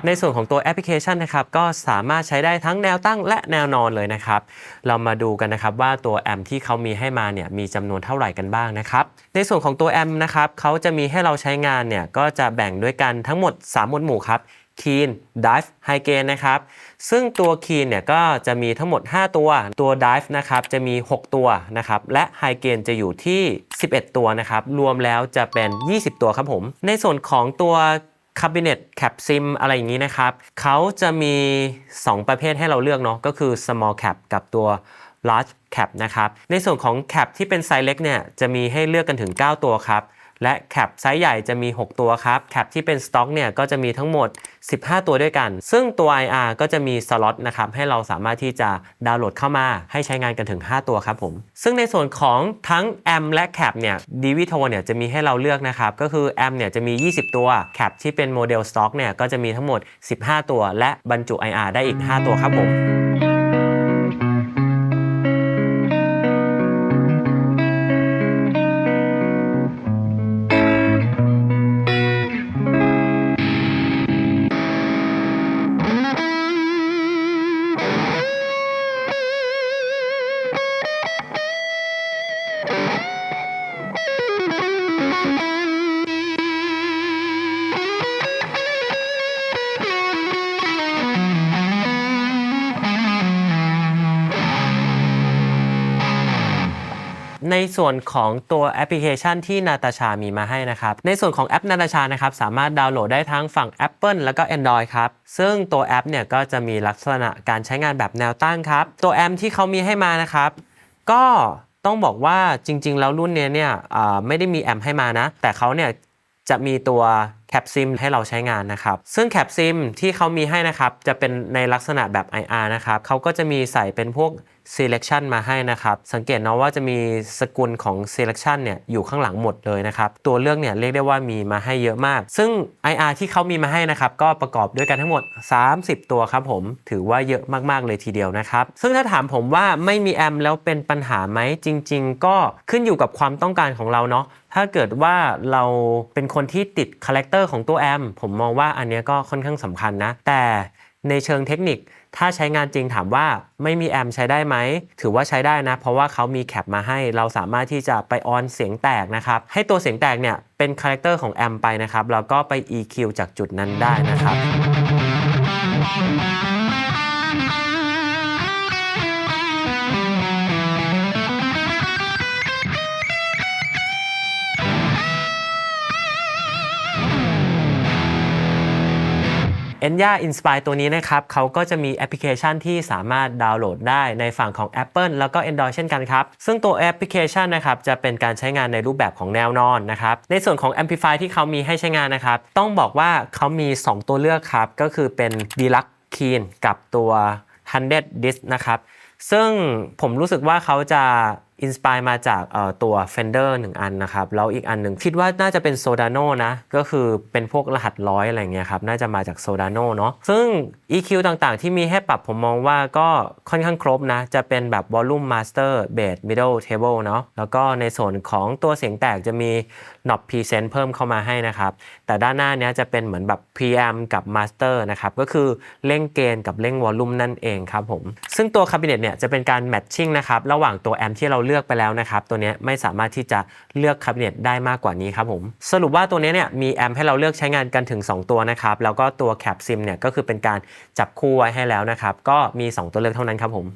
ในส่วนของตัวแอปพลิเคชันนะครับก็สามารถใช้ได้ทั้งแนวตั้งและแนวนอนเลยนะครับเรามาดูกันนะครับว่าตัวแอมที่เขามีให้มาเนี่ยมีจำนวนเท่าไหร่กันบ้างนะครับในส่วนของตัวแอมนะครับเขาจะมีให้เราใช้งานเนี่ยก็จะแบ่งด้วยกันทั้งหมด3หมวดหมู่ครับ Clean Dive High Gain นะครับซึ่งตัว Clean เนี่ยก็จะมีทั้งหมด5ตัว Dive นะครับจะมี6ตัวนะครับและ High Gain จะอยู่ที่11ตัวนะครับรวมแล้วจะเป็น20ตัวครับผมในส่วนของตัวCabinet Cap Sim อะไรอย่างนี้นะครับเขาจะมี2ประเภทให้เราเลือกเนาะก็คือ Small Cap กับตัว Large Cap นะครับในส่วนของ Cap ที่เป็นไซส์เล็กเนี่ยจะมีให้เลือกกันถึง9ตัวครับ และแคปไซส์ใหญ่จะมี6ตัวครับแคปที่เป็นสต็อกเนี่ยก็จะมีทั้งหมด15ตัวด้วยกันซึ่งตัว IR ก็จะมีสล็อตนะครับให้เราสามารถที่จะดาวน์โหลดเข้ามาให้ใช้งานกันถึง5ตัวครับผมซึ่งในส่วนของทั้งแอมและแคปเนี่ย DVTone เนี่ยจะมีให้เราเลือกนะครับก็คือแอมเนี่ยจะมี20ตัวแคปที่เป็นโมเดลสต็อกเนี่ยก็จะมีทั้งหมด15ตัวและบรรจุ IR ได้อีก5ตัวครับผมในส่วนของตัวแอปพลิเคชันที่นาตาชามีมาให้นะครับในส่วนของแอปนาตาชานะครับสามารถดาวน์โหลดได้ทั้งฝั่ง Apple แล้วก็ Android ครับซึ่งตัวแอปเนี่ยก็จะมีลักษณะการใช้งานแบบแนวตั้งครับตัวแอปที่เขามีให้มานะครับก็ต้องบอกว่าจริงๆแล้วรุ่นนี้เนี่ยไม่ได้มีแอมให้มานะแต่เขาเนี่ยจะมีตัวแคปซิมให้เราใช้งานนะครับซึ่งแคปซิมที่เขามีให้นะครับจะเป็นในลักษณะแบบ IR นะครับเขาก็จะมีใส่เป็นพวก selection มาให้นะครับสังเกตเนาะว่าจะมีสกุลของ selection เนี่ยอยู่ข้างหลังหมดเลยนะครับตัวเลือกเนี่ยเรียกได้ว่ามีมาให้เยอะมากซึ่ง IR ที่เขามีมาให้นะครับก็ประกอบด้วยกันทั้งหมด30ตัวครับผมถือว่าเยอะมากๆเลยทีเดียวนะครับซึ่งถ้าถามผมว่าไม่มีแอมแล้วเป็นปัญหาไหมจริงๆก็ขึ้นอยู่กับความต้องการของเราเนาะถ้าเกิดว่าเราเป็นคนที่ติดคาแรคเตอร์ของตัวแอมผมมองว่าอันนี้ก็ค่อนข้างสำคัญนะแต่ในเชิงเทคนิคถ้าใช้งานจริงถามว่าไม่มีแอมใช้ได้ไหมถือว่าใช้ได้นะเพราะว่าเขามีแคปมาให้เราสามารถที่จะไปออนเสียงแตกนะครับให้ตัวเสียงแตกเนี่ยเป็นคาแรคเตอร์ของแอมไปนะครับแล้วก็ไป EQ จากจุดนั้นได้นะครับ Enya Inspire ตัวนี้นะครับเขาก็จะมีแอปพลิเคชันที่สามารถดาวน์โหลดได้ในฝั่งของ Apple แล้วก็ Android เช่นกันครับซึ่งตัวแอปพลิเคชันนะครับจะเป็นการใช้งานในรูปแบบของแนวนอนนะครับในส่วนของ Amplify ที่เขามีให้ใช้งานนะครับต้องบอกว่าเขามี2ตัวเลือกครับก็คือเป็น Deluxe Keen กับตัว100 Disc นะครับซึ่งผมรู้สึกว่าเขาจะอินสปายมาจากตัว Fender 1 อันนะครับแล้วอีกอันหนึ่งคิดว่าน่าจะเป็น Soldano นะก็คือเป็นพวกรหัสร้อยอะไรเงี้ยครับน่าจะมาจาก Soldano เนาะซึ่ง EQ ต่างๆที่มีให้ปรับผมมองว่าก็ค่อนข้างครบนะจะเป็นแบบ Volume Master Bass Middle Table เนาะแล้วก็ในส่วนของตัวเสียงแตกจะมี Knob Present เพิ่มเข้ามาให้นะครับแต่ด้านหน้านี้จะเป็นเหมือนแบบ Preamp กับ Master นะครับก็คือเร่งเกณฑ์กับเร่ง Volume นั่นเองครับผมซึ่งตัว Cabinet เนี่ยจะเป็นการ Matching นะครับระหว่างตัวแอมที่เราเลือกไปแล้วนะครับตัวนี้ไม่สามารถที่จะเลือก Cabinet ได้มากกว่านี้ครับผมสรุปว่าตัวนี้เนี่ยมีแอมให้เราเลือกใช้งานกันถึง2ตัวนะครับแล้วก็ตัว Cap Sim เนี่ยก็คือเป็นการจับคู่ไว้ให้แล้วนะครับก็มี2ตัวเลือกเท่านั้นครับผม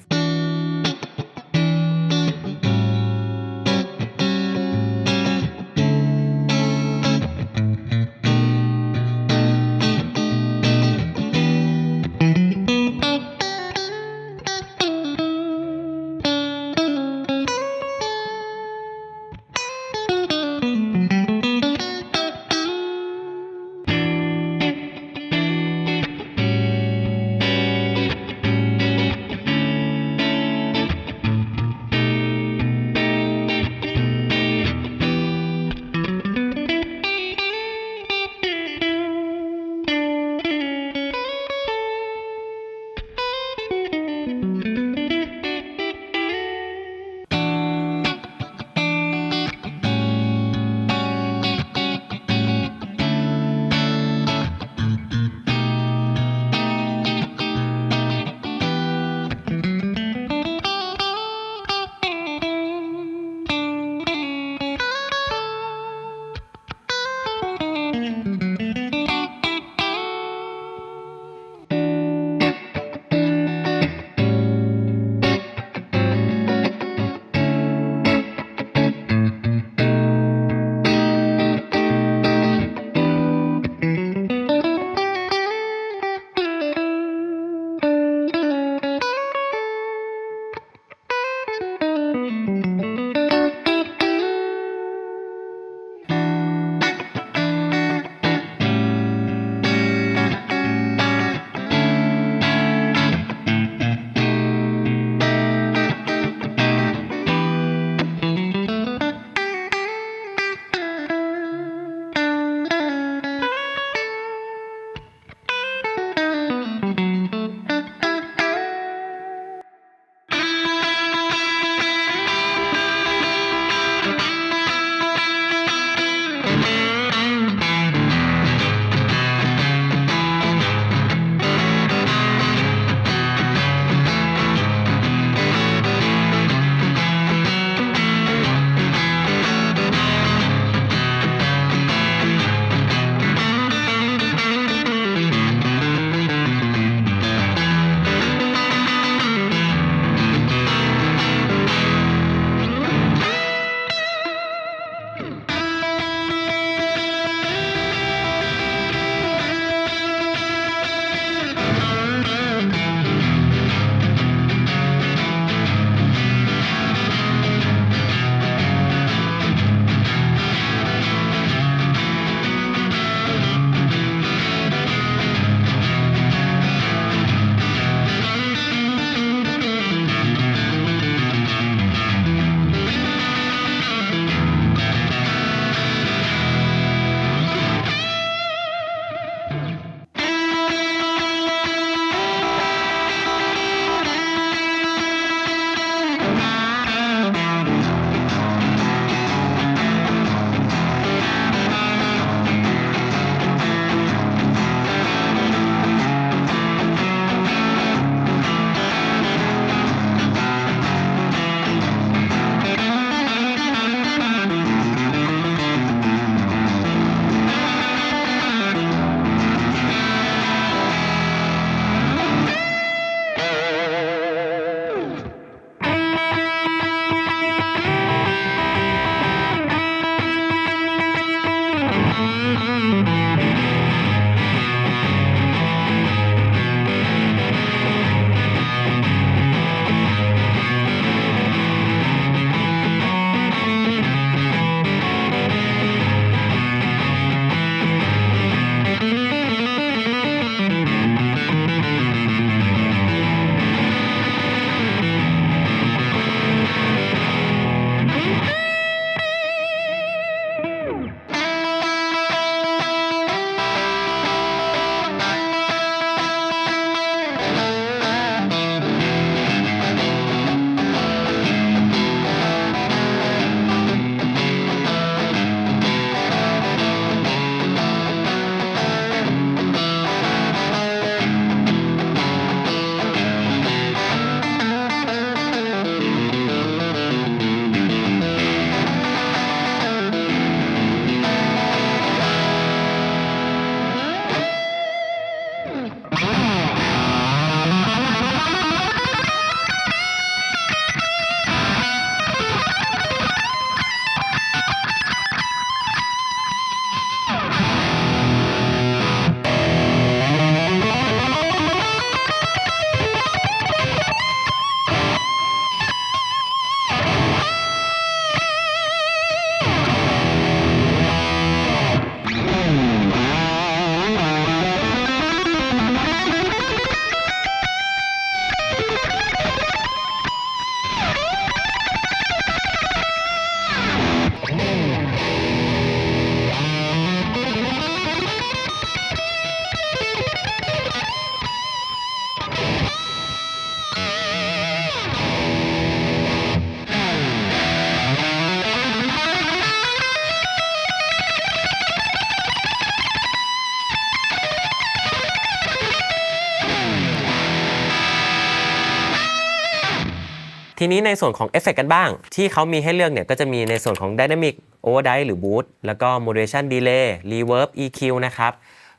ทีนี้ในส่วนของเอฟเฟกต์กันบ้างที่เขามีให้เลือกเนี่ยก็จะมีในส่วนของ Dynamic Overdrive หรือ Boost แล้วก็ Modulation Delay Reverb EQ นะครับ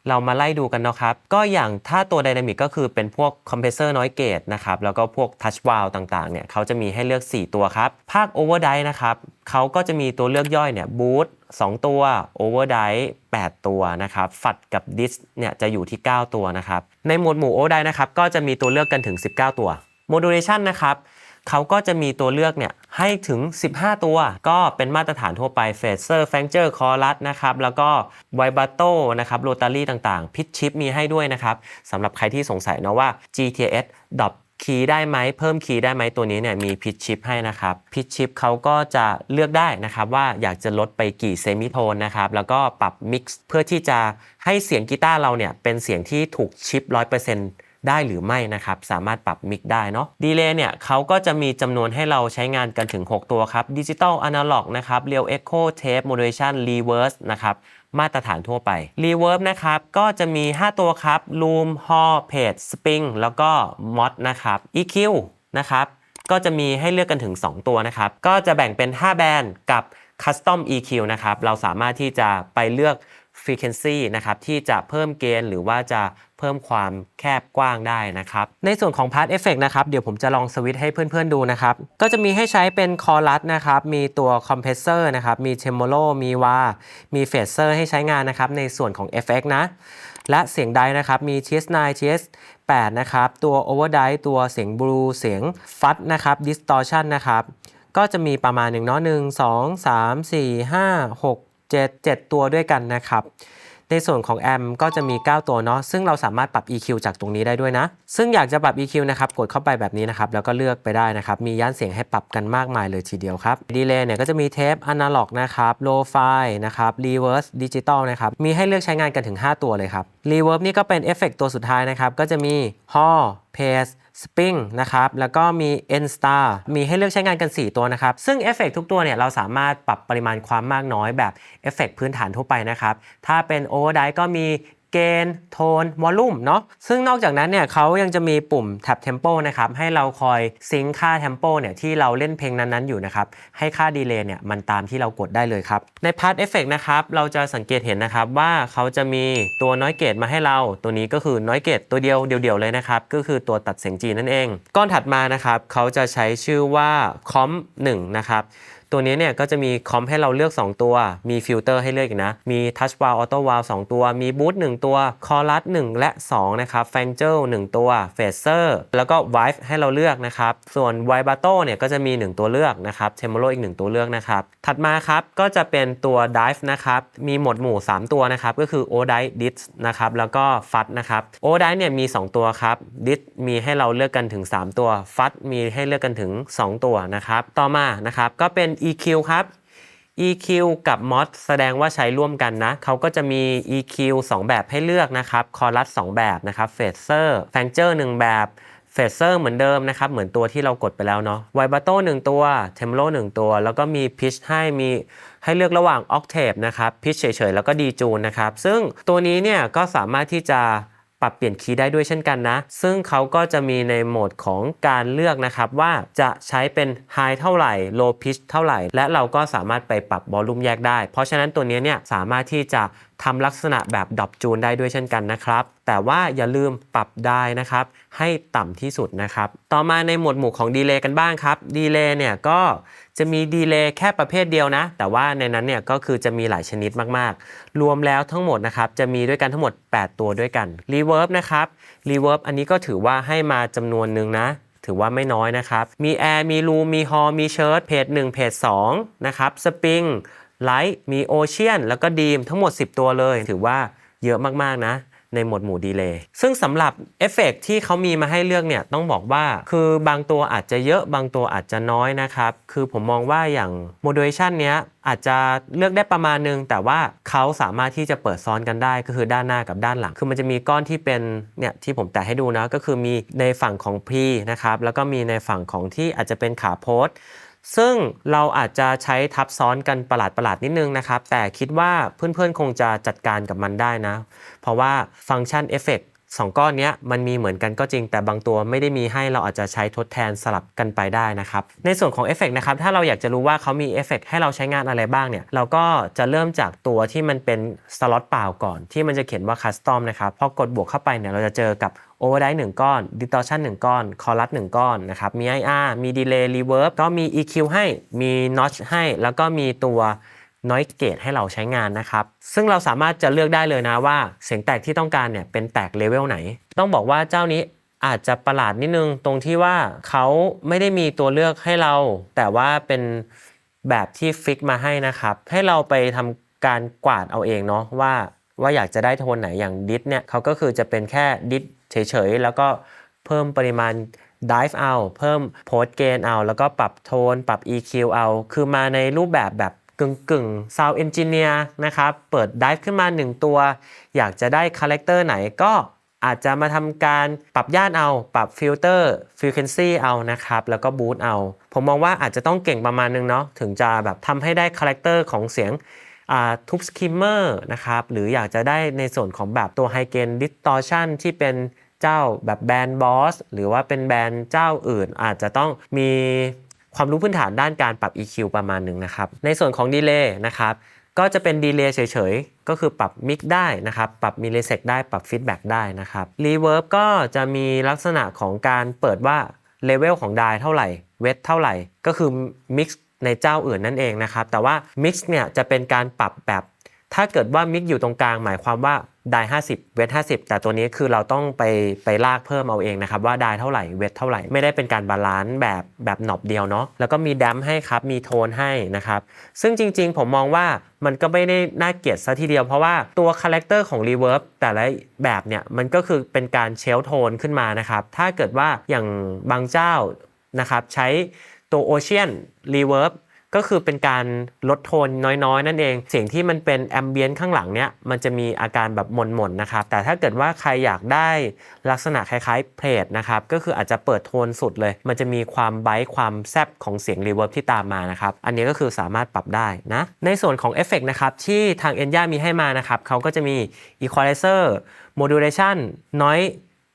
เรามาไล่ดูกันนะครับก็อย่างถ้าตัว Dynamic ก็คือเป็นพวก Compressor Noise Gate นะครับแล้วก็พวก Touch Valve ต่างๆเนี่ยเขาจะมีให้เลือก4ตัวครับภาค Overdrive นะครับเขาก็จะมีตัวเลือกย่อยเนี่ย Boost 2 ตัว Overdrive 8 ตัวนะครับฝัดกับ Dis เนี่ยจะอยู่ที่ 9 ตัวนะครับในหมวดหมู่ Overdrive นะครับก็จะมีตัวเลือกกันถึง19 ตัว Modulation นะครับเขาก็จะมีตัวเลือกเนี่ยให้ถึง15 ตัวก็เป็นมาตรฐานทั่วไป Phaser Flanger Chorus นะครับแล้วก็ Vibrato นะครับ Rotary ต่างๆ Pitch Shift มีให้ด้วยนะครับสำหรับใครที่สงสัยนะว่า GTS ดรอปคีย์ได้ไหมเพิ่มคีย์ได้ไหมตัวนี้เนี่ยมี Pitch Shift ให้นะครับ Pitch Shift เขาก็จะเลือกได้นะครับว่าอยากจะลดไปกี่เซมิโทนนะครับแล้วก็ปรับ Mix เพื่อที่จะให้เสียงกีตาร์เราเนี่ยเป็นเสียงที่ถูกชิป 100%ได้หรือไม่นะครับสามารถปรับมิกได้เนาะดีเลย์เนี่ยเขาก็จะมีจำนวนให้เราใช้งานกันถึง6ตัวครับดิจิตอลอนาล็อกนะครับเรียลเอ็กโคเทปโมดูเลชันรีเวิร์สนะครับมาตรฐานทั่วไปรีเวิร์บนะครับก็จะมี5ตัวครับลูมฮอลเพจสปริงแล้วก็มอดนะครับ EQ นะครับก็จะมีให้เลือกกันถึง2ตัวนะครับก็จะแบ่งเป็น5แบนด์กับ Custom EQ นะครับเราสามารถที่จะไปเลือกfrequency นะครับที่จะเพิ่มเกณฑ์หรือว่าจะเพิ่มความแคบกว้างได้นะครับในส่วนของ Part Effect นะครับเดี๋ยวผมจะลองสวิตช์ให้เพื่อนๆดูนะครับก็จะมีให้ใช้เป็นคอรัสนะครับมีตัว Compressor นะครับมี Tremolo มีวามี Phaser ให้ใช้งานนะครับในส่วนของ Effect นะและเสียงไดนะครับมี TS9 TS8 นะครับตัว Overdrive ตัวเสียง Blue เสียง Fuzz นะครับ Distortion นะครับก็จะมีประมาณ1เนาะ1 2 3 4 5 6 7 ตัวด้วยกันนะครับในส่วนของแอมก็จะมี9ตัวเนาะซึ่งเราสามารถปรับ EQ จากตรงนี้ได้ด้วยนะซึ่งอยากจะปรับ EQ นะครับกดเข้าไปแบบนี้นะครับแล้วก็เลือกไปได้นะครับมีย่านเสียงให้ปรับกันมากมายเลยทีเดียวครับดีเลย์เนี่ยก็จะมีเทปอนาล็อกนะครับโลไฟนะครับรีเวิร์สดิจิตอลนะครับมีให้เลือกใช้งานกันถึง5ตัวเลยครับรีเวิร์บนี่ก็เป็นเอฟเฟกต์ตัวสุดท้ายนะครับก็จะมีฮอลเพสสปริงนะครับแล้วก็มี N Star มีให้เลือกใช้งานกัน4ตัวนะครับซึ่งเอฟเฟกต์ทุกตัวเนี่ยเราสามารถปรับปริมาณความมากน้อยแบบเอฟเฟกต์พื้นฐานทั่วไปนะครับถ้าเป็นโอเวอร์ไดก็มีเกณฑ์โทนวอลลุ่มเนาะซึ่งนอกจากนั้นเนี่ยเขายังจะมีปุ่มแท็บเทมโปนะครับให้เราคอยซิงค์ค่าเทมโปเนี่ยที่เราเล่นเพลงนั้นๆอยู่นะครับให้ค่าดีเลย์เนี่ยมันตามที่เรากดได้เลยครับในพาร์ทเอฟเฟกต์นะครับเราจะสังเกตเห็นนะครับว่าเขาจะมีตัวน้อยเกตมาให้เราตัวนี้ก็คือน้อยเกตตัวเดียวเลยนะครับก็คือตัวตัดเสียงจีนั่นเองก้อนถัดมานะครับเขาจะใช้ชื่อว่าคอม1นะครับตัวนี้เนี่ยก็จะมีคอมให้เราเลือก2ตัวมีฟิลเตอร์ให้เลือกอีกนะมี Touch Valve Auto Valve 2ตัวมี Boost 1ตัว Chorus 1และ2นะครับ Flanger 1ตัว Phaser แล้วก็ Vibe ให้เราเลือกนะครับส่วน Vibrato เนี่ยก็จะมี1ตัวเลือกนะครับ Tremolo อีก1ตัวเลือกนะครับถัดมาครับก็จะเป็นตัว Dive นะครับมีหมวดหมู่3ตัวนะครับก็คือ Overdrive Dis นะครับแล้วก็ Fuzz นะครับ Overdrive เนี่ยมี2ตัวครับ Dis มีให้เราเลือกกันถึง3ตัว Fuzz มีให้เลือกกันถึง2ตัวนะครับต่อมานะครับก็เป็นEQ ครับ EQ กับ Mod แสดงว่าใช้ร่วมกันนะเขาก็จะมี EQ 2 แบบให้เลือกนะครับ Chorus 2 แบบนะครับ Phaser Flanger 1 แบบ Phaser เหมือนเดิมนะครับเหมือนตัวที่เรากดไปแล้วเนาะ Vibrato 1 ตัว Tremolo 1 ตัวแล้วก็มี Pitch ให้เลือกระหว่าง Octave นะครับ Pitch เฉยๆแล้วก็ Detune นะครับซึ่งตัวนี้เนี่ยก็สามารถที่จะปรับเปลี่ยนคีย์ได้ด้วยเช่นกันนะซึ่งเขาก็จะมีในโหมดของการเลือกนะครับว่าจะใช้เป็น High เท่าไหร่ Low Pitch เท่าไหร่และเราก็สามารถไปปรับ Volume แยกได้เพราะฉะนั้นตัวนี้เนี่ยสามารถที่จะทำลักษณะแบบดรอปจูนได้ด้วยเช่นกันนะครับแต่ว่าอย่าลืมปรับได้นะครับให้ต่ำที่สุดนะครับต่อมาในหมวดหมู่ของดีเลย์กันบ้างครับดีเลย์เนี่ยก็จะมีดีเลย์แค่ประเภทเดียวนะแต่ว่าในนั้นเนี่ยก็คือจะมีหลายชนิดมากๆรวมแล้วทั้งหมดนะครับจะมีด้วยกันทั้งหมด8ตัวด้วยกันรีเวิร์บนะครับรีเวิร์บอันนี้ก็ถือว่าให้มาจำนวนหนึ่งนะถือว่าไม่น้อยนะครับมีแอร์มีรูมมีฮอลมีเชิร์ตเพจ1เพจ2นะครับสปริงไลท์มีโอเชียนแล้วก็ดีมทั้งหมด10ตัวเลยถือว่าเยอะมากๆนะในหมวดหมู่ดีเลย์ซึ่งสำหรับเอฟเฟกต์ที่เขามีมาให้เลือกเนี่ยต้องบอกว่าคือบางตัวอาจจะเยอะบางตัวอาจจะน้อยนะครับคือผมมองว่าอย่าง modulation เนี้ยอาจจะเลือกได้ประมาณนึงแต่ว่าเขาสามารถที่จะเปิดซ้อนกันได้ก็คือด้านหน้ากับด้านหลังคือมันจะมีก้อนที่เป็นเนี่ยที่ผมแตะให้ดูนะก็คือมีในฝั่งของ pre นะครับแล้วก็มีในฝั่งของที่อาจจะเป็นขาโพสซึ่งเราอาจจะใช้ทับซ้อนกันประหลาดนิดนึงนะครับแต่คิดว่าเพื่อนๆคงจะจัดการกับมันได้นะเพราะว่าฟังก์ชันเอฟเฟกต์ 2ก้อนนี้มันมีเหมือนกันก็จริงแต่บางตัวไม่ได้มีให้เราอาจจะใช้ทดแทนสลับกันไปได้นะครับในส่วนของเอฟเฟกต์นะครับถ้าเราอยากจะรู้ว่าเขามีเอฟเฟกต์ให้เราใช้งานอะไรบ้างเนี่ยเราก็จะเริ่มจากตัวที่มันเป็นสล็อตเปล่าก่อนที่มันจะเขียนว่าคัสตอมนะครับพอกดบวกเข้าไปเนี่ยเราจะเจอกับ Overdrive 1 ก้อน Distortion 1 ก้อน Chorus 1 ก้อนนะครับมี IR มี Delay Reverb ก็มี EQ ให้มี Notch ให้แล้วก็มีตัว Noise Gate ให้เราใช้งานนะครับซึ่งเราสามารถจะเลือกได้เลยนะว่าเสียงแตกที่ต้องการเนี่ยเป็นแตกเลเวลไหนต้องบอกว่าเจ้านี้อาจจะประหลาดนิดนึงตรงที่ว่าเขาไม่ได้มีตัวเลือกให้เราแต่ว่าเป็นแบบที่ฟิกมาให้นะครับให้เราไปทำการกวาดเอาเองเนาะว่าอยากจะได้โทนไหนอย่างดิสเนี่ยเขาก็คือจะเป็นแค่ดิสเฉยๆแล้วก็เพิ่มปริมาณ dive เอาเพิ่ม post gain เอาแล้วก็ปรับโทนปรับ EQ เอาคือมาในรูปแบบกึ่ง sound engineer นะครับเปิด dive ขึ้นมา1ตัวอยากจะได้คาแรคเตอร์ไหนก็อาจจะมาทำการปรับย่านเอาปรับฟิลเตอร์ frequency เอานะครับแล้วก็บูสต์เอาผมมองว่าอาจจะต้องเก่งประมาณนึงเนาะถึงจะแบบทำให้ได้คาแรคเตอร์ของเสียงทูบสคิมเมอร์นะครับหรืออยากจะได้ในส่วนของแบบตัวไฮเกนดิสตอร์ชันที่เป็นเจ้าแบบแบรนด์บอสหรือว่าเป็นแบรนด์เจ้าอื่นอาจจะต้องมีความรู้พื้นฐานด้านการปรับ EQ ประมาณหนึ่งนะครับในส่วนของดีเลย์นะครับก็จะเป็นดีเลย์เฉยๆก็คือปรับมิกได้นะครับปรับมิลลิเซกได้ปรับฟีดแบ็กได้นะครับรีเวิร์บก็จะมีลักษณะของการเปิดว่าเลเวลของไดเท่าไหร่เวทเท่าไหร่ก็คือมิกซ์ในเจ้าอื่นนั่นเองนะครับแต่ว่า Mix เนี่ยจะเป็นการปรับแบบถ้าเกิดว่า Mix อยู่ตรงกลางหมายความว่าได้50เวท50แต่ตัวนี้คือเราต้องไปลากเพิ่มเอาเองนะครับว่าได้เท่าไหร่เวทเท่าไหร่ไม่ได้เป็นการบาลานซ์แบบหนอบเดียวเนาะแล้วก็มีแดมให้ครับมีโทนให้นะครับซึ่งจริงๆผมมองว่ามันก็ไม่ได้น่าเกลียดซะทีเดียวเพราะว่าตัวคาแรคเตอร์ของ Reverb แต่ละแบบเนี่ยมันก็คือเป็นการเชลโทนขึ้นมานะครับถ้าเกิดว่าอย่างบางเจ้านะครับใช้ตัว Ocean Reverbก็คือเป็นการลดโทนน้อยๆนั่นเองเสียงที่มันเป็นแอมเบียนต์ข้างหลังเนี้ยมันจะมีอาการแบบหม่นๆนะครับแต่ถ้าเกิดว่าใครอยากได้ลักษณะคล้ายๆเพลทนะครับก็คืออาจจะเปิดโทนสุดเลยมันจะมีความไบท์ความแซบของเสียงรีเวิร์บที่ตามมานะครับอันนี้ก็คือสามารถปรับได้นะในส่วนของเอฟเฟกต์นะครับที่ทาง Enya มีให้มานะครับเขาก็จะมี Equalizer Modulation Noise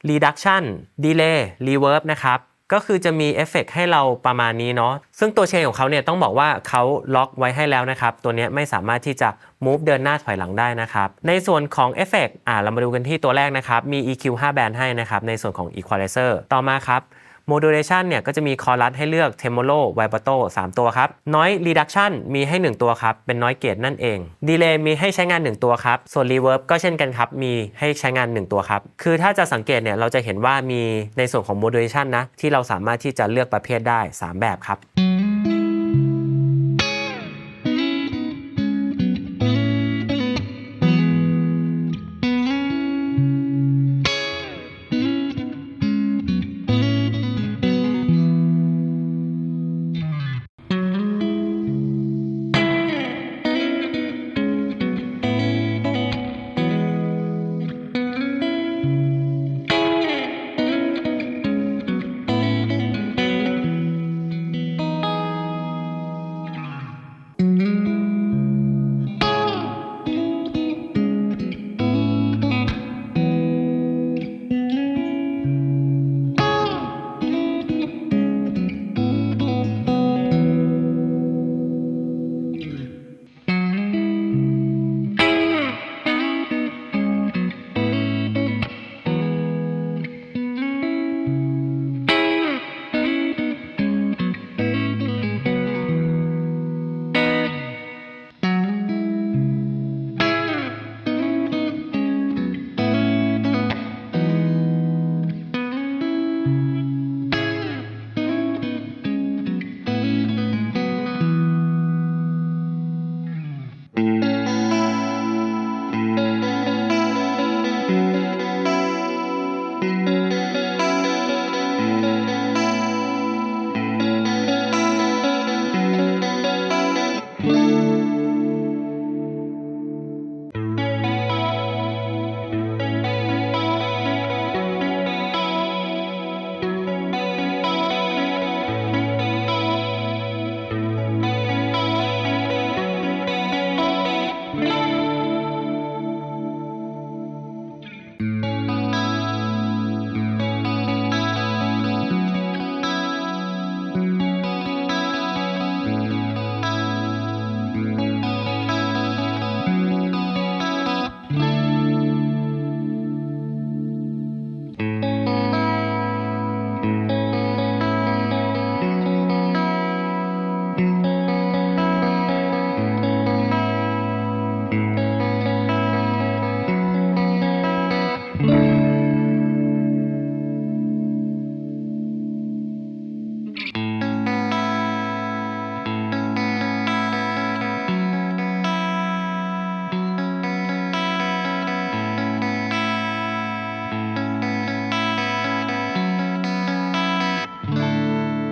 Reduction Delay Reverb นะครับก็คือจะมีเอฟเฟกต์ให้เราประมาณนี้เนาะซึ่งตัวเชนของเขาเนี่ยต้องบอกว่าเขาล็อกไว้ให้แล้วนะครับตัวนี้ไม่สามารถที่จะ move เดินหน้าถอยหลังได้นะครับในส่วนของเอฟเฟกต์เรามาดูกันที่ตัวแรกนะครับมี EQ 5 แบนด์ให้นะครับในส่วนของ Equalizer ต่อมาครับ Modulation เนี่ยก็จะมี Chorus ให้เลือก Tremolo Vibrato 3 ตัวครับ Noise Reduction มีให้1ตัวครับเป็น Noise Gate นั่นเอง Delay มีให้ใช้งาน1ตัวครับส่วน Reverb ก็เช่นกันครับมีให้ใช้งาน1ตัวครับคือถ้าจะสังเกตเนี่ยเราจะเห็นว่ามีในส่วนของ Modulation นะที่เราสามารถที่จะเลือกประเภทได้3แบบครับ